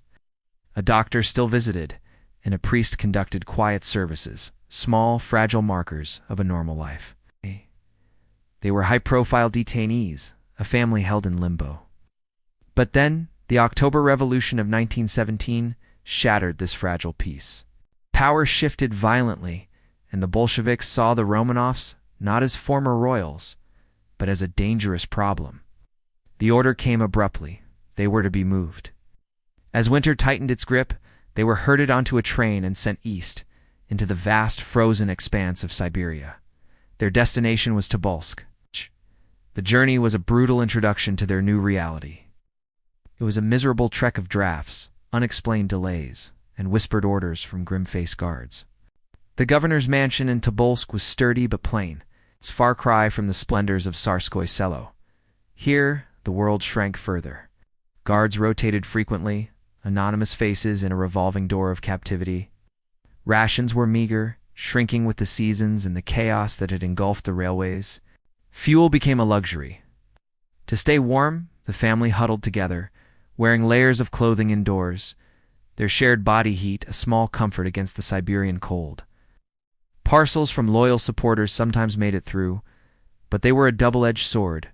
S1: A doctor still visited, and a priest conducted quiet services, small, fragile markers of a normal life. They were high-profile detainees, a family held in limbo. But then, the October Revolution of 1917 shattered this fragile peace. Power shifted violently, and the Bolsheviks saw the Romanovs not as former royals, but as a dangerous problem. The order came abruptly. They were to be moved. As winter tightened its grip, they were herded onto a train and sent east, into the vast frozen expanse of Siberia. Their destination was Tobolsk. The journey was a brutal introduction to their new reality. It was a miserable trek of drafts, unexplained delays, and whispered orders from grim-faced guards. The governor's mansion in Tobolsk was sturdy but plain, its far cry from the splendors of Tsarskoye Selo. Here, the world shrank further. Guards rotated frequently, anonymous faces in a revolving door of captivity. Rations were meager, shrinking with the seasons and the chaos that had engulfed the railways. Fuel became a luxury. To stay warm, the family huddled together, wearing layers of clothing indoors, their shared body heat a small comfort against the Siberian cold. Parcels from loyal supporters sometimes made it through, but they were a double-edged sword.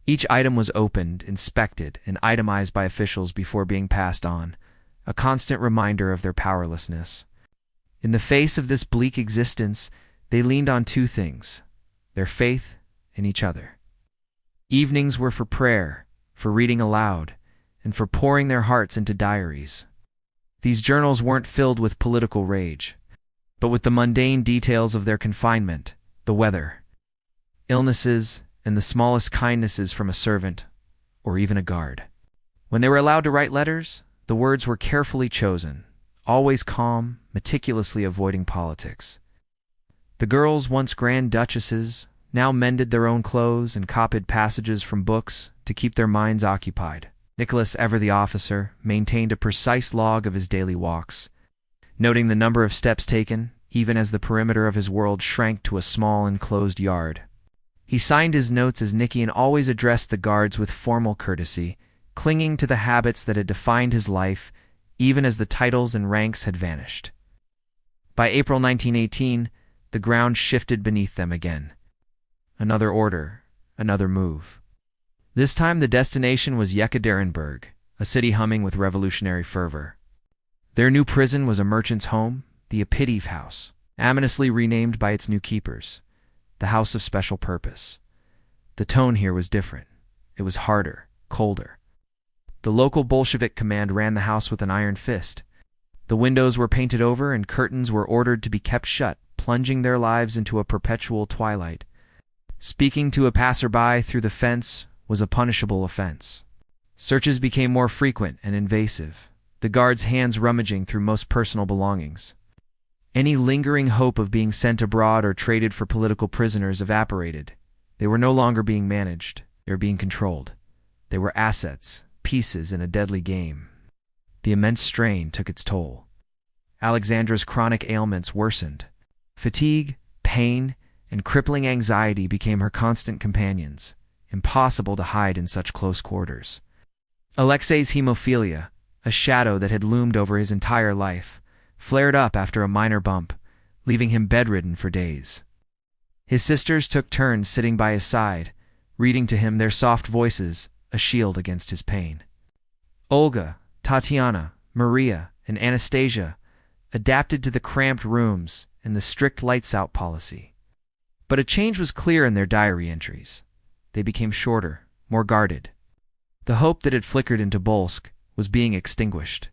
S1: Each item was opened, inspected, and itemized by officials before being passed on, a constant reminder of their powerlessness. In the face of this bleak existence, they leaned on two things: their faith and each other. Evenings were for prayer, for reading aloud, and for pouring their hearts into diaries. These journals weren't filled with political rage, but with the mundane details of their confinement, the weather, illnesses, and the smallest kindnesses from a servant, or even a guard. When they were allowed to write letters, the words were carefully chosen, always calm, meticulously avoiding politics. The girls, once grand duchesses, now mended their own clothes and copied passages from books to keep their minds occupied. Nicholas, ever the officer, maintained a precise log of his daily walks, noting the number of steps taken, even as the perimeter of his world shrank to a small enclosed yard. He signed his notes as Nicky and always addressed the guards with formal courtesy, clinging to the habits that had defined his life, even as the titles and ranks had vanished. By April 1918, the ground shifted beneath them again. Another order, another move. This time the destination was Yekaterinburg, a city humming with revolutionary fervor. Their new prison was a merchant's home, the Apitiev House, ominously renamed by its new keepers, the House of Special Purpose. The tone here was different. It was harder, colder. The local Bolshevik command ran the house with an iron fist. The windows were painted over and curtains were ordered to be kept shut, plunging their lives into a perpetual twilight. Speaking to a passerby through the fence was a punishable offense. Searches became more frequent and invasive, the guards' hands rummaging through most personal belongings. Any lingering hope of being sent abroad or traded for political prisoners evaporated. They were no longer being managed, they were being controlled. They were assets, pieces in a deadly game. The immense strain took its toll. Alexandra's chronic ailments worsened. Fatigue, pain, and crippling anxiety became her constant companions, impossible to hide in such close quarters. Alexei's hemophilia, a shadow that had loomed over his entire life, flared up after a minor bump, leaving him bedridden for days. His sisters took turns sitting by his side, reading to him, their soft voices a shield against his pain. Olga, Tatiana, Maria, and Anastasia adapted to the cramped rooms and the strict lights-out policy. But a change was clear in their diary entries. They became shorter, more guarded. The hope that had flickered into Tobolsk was being extinguished.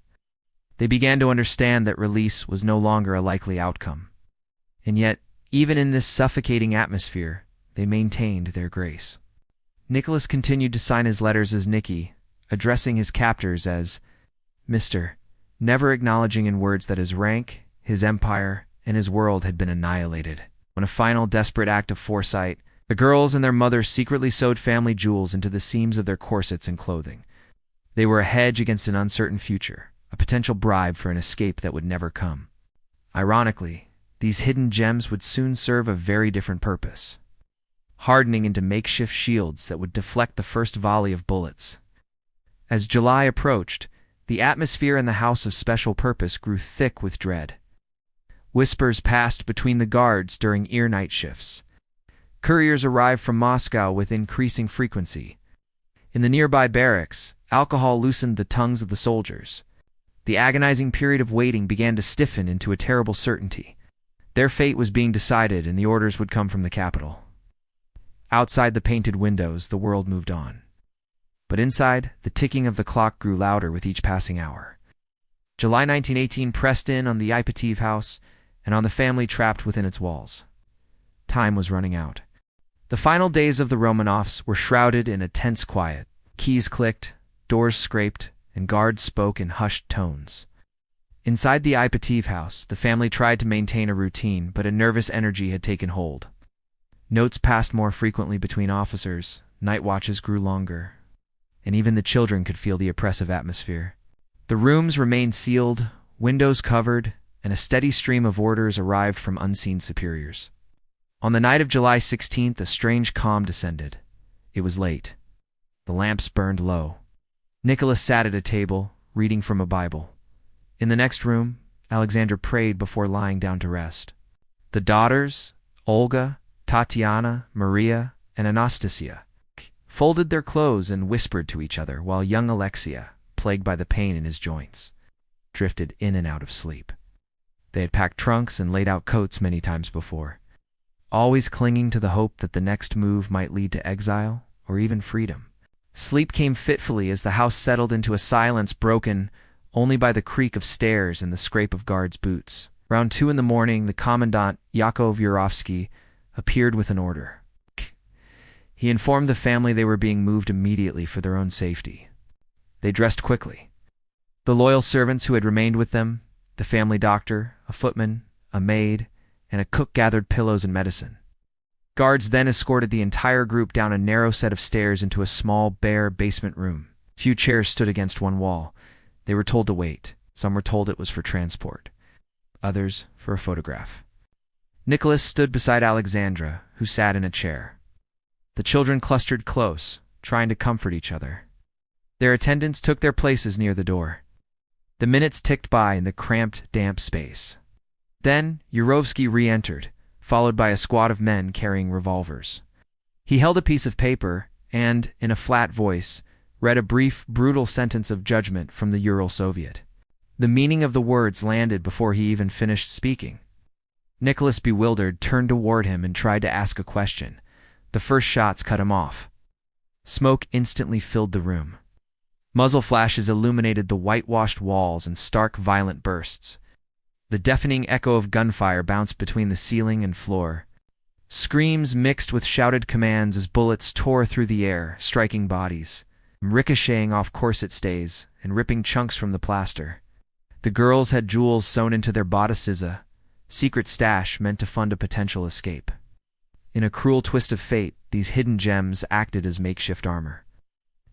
S1: They began to understand that release was no longer a likely outcome. And yet, even in this suffocating atmosphere, they maintained their grace. Nicholas continued to sign his letters as Nicky, addressing his captors as Mr., never acknowledging in words that his rank, his empire, and his world had been annihilated. In a final desperate act of foresight, the girls and their mother secretly sewed family jewels into the seams of their corsets and clothing. They were a hedge against an uncertain future, a potential bribe for an escape that would never come. Ironically, these hidden gems would soon serve a very different purpose, hardening into makeshift shields that would deflect the first volley of bullets. As July approached, The atmosphere in the house of special purpose grew thick with dread. Whispers passed between the guards during ear night shifts. Couriers arrived from Moscow with increasing frequency. In the nearby barracks, alcohol loosened the tongues of the soldiers. The agonizing period of waiting began to stiffen into a terrible certainty. Their fate was being decided, and the orders would come from the capital. Outside the painted windows, the world moved on. But inside, the ticking of the clock grew louder with each passing hour. July 1918 pressed in on the Ipatiev house and on the family trapped within its walls. Time was running out. The final days of the Romanovs were shrouded in a tense quiet. Keys clicked, doors scraped, and guards spoke in hushed tones. Inside the Ipatiev house, the family tried to maintain a routine, but a nervous energy had taken hold. Notes passed more frequently between officers, night watches grew longer, and even the children could feel the oppressive atmosphere. The rooms remained sealed, windows covered, and a steady stream of orders arrived from unseen superiors. On the night of July 16th, a strange calm descended. It was late. The lamps burned low. Nicholas sat at a table, reading from a Bible. In the next room, Alexandra prayed before lying down to rest. The daughters, Olga, Tatiana, Maria, and Anastasia, folded their clothes and whispered to each other, while young Alexia, plagued by the pain in his joints, drifted in and out of sleep. They had packed trunks and laid out coats many times before, always clinging to the hope that the next move might lead to exile or even freedom. Sleep came fitfully as the house settled into a silence broken only by the creak of stairs and the scrape of guards' boots. Round 2 in the morning, the commandant, Yakov Yurovsky, appeared with an order. He informed the family they were being moved immediately for their own safety. They dressed quickly. The loyal servants who had remained with them, the family doctor, a footman, a maid, and a cook gathered pillows and medicine. Guards then escorted the entire group down a narrow set of stairs into a small, bare basement room. Few chairs stood against one wall. They were told to wait. Some were told it was for transport. Others for a photograph. Nicholas stood beside Alexandra, who sat in a chair. The children clustered close, trying to comfort each other. Their attendants took their places near the door. The minutes ticked by in the cramped, damp space. Then Yurovsky re-entered, followed by a squad of men carrying revolvers. He held a piece of paper and, in a flat voice, read a brief, brutal sentence of judgment from the Ural Soviet. The meaning of the words landed before he even finished speaking. Nicholas, bewildered, turned toward him and tried to ask a question. The first shots cut him off. Smoke instantly filled the room. Muzzle flashes illuminated the whitewashed walls in stark, violent bursts. The deafening echo of gunfire bounced between the ceiling and floor. Screams mixed with shouted commands as bullets tore through the air, striking bodies, ricocheting off corset stays, and ripping chunks from the plaster. The girls had jewels sewn into their bodices, a secret stash meant to fund a potential escape. In a cruel twist of fate, these hidden gems acted as makeshift armor,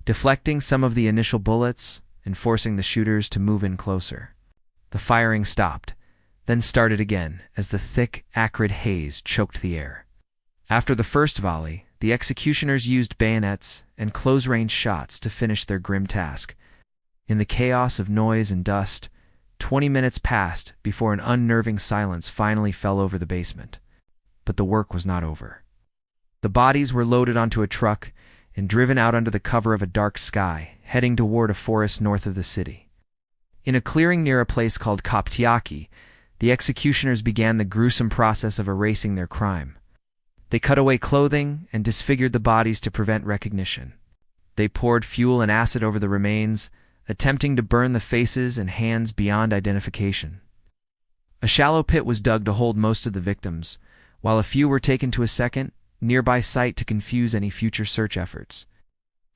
S1: deflecting some of the initial bullets and forcing the shooters to move in closer. The firing stopped, then started again as the thick, acrid haze choked the air. After the first volley, the executioners used bayonets and close-range shots to finish their grim task. In the chaos of noise and dust, 20 minutes passed before an unnerving silence finally fell over the basement. But the work was not over. The bodies were loaded onto a truck and driven out under the cover of a dark sky, heading toward a forest north of the city. In a clearing near a place called Koptyaki, the executioners began the gruesome process of erasing their crime. They cut away clothing and disfigured the bodies to prevent recognition. They poured fuel and acid over the remains, attempting to burn the faces and hands beyond identification. A shallow pit was dug to hold most of the victims, while a few were taken to a second, nearby site to confuse any future search efforts.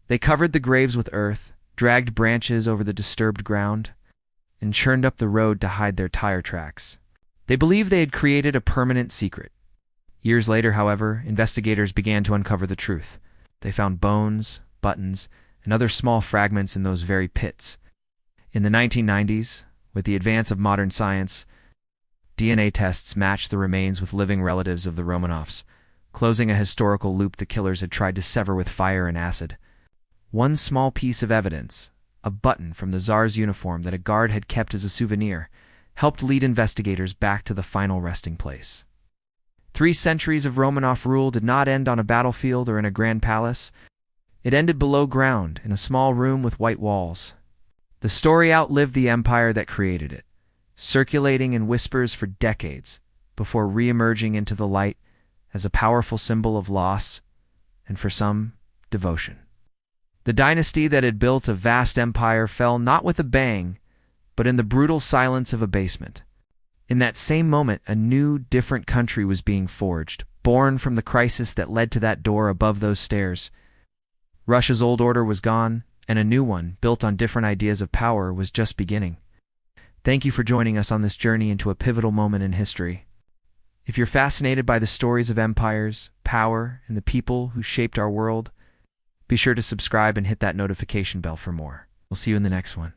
S1: They covered the graves with earth, dragged branches over the disturbed ground, and churned up the road to hide their tire tracks. They believed they had created a permanent secret. Years later, however, investigators began to uncover the truth. They found bones, buttons, and other small fragments in those very pits. In the 1990s, with the advance of modern science, DNA tests matched the remains with living relatives of the Romanovs, closing a historical loop the killers had tried to sever with fire and acid. One small piece of evidence, a button from the Tsar's uniform that a guard had kept as a souvenir, helped lead investigators back to the final resting place. 3 centuries of Romanov rule did not end on a battlefield or in a grand palace. It ended below ground, in a small room with white walls. The story outlived the empire that created it, circulating in whispers for decades before re-emerging into the light as a powerful symbol of loss and, for some, devotion. The dynasty that had built a vast empire fell not with a bang, but in the brutal silence of abasement. In that same moment, a new, different country was being forged, born from the crisis that led to that door above those stairs. Russia's old order was gone, and a new one, built on different ideas of power, was just beginning. Thank you for joining us on this journey into a pivotal moment in history. If you're fascinated by the stories of empires, power, and the people who shaped our world, be sure to subscribe and hit that notification bell for more. We'll see you in the next one.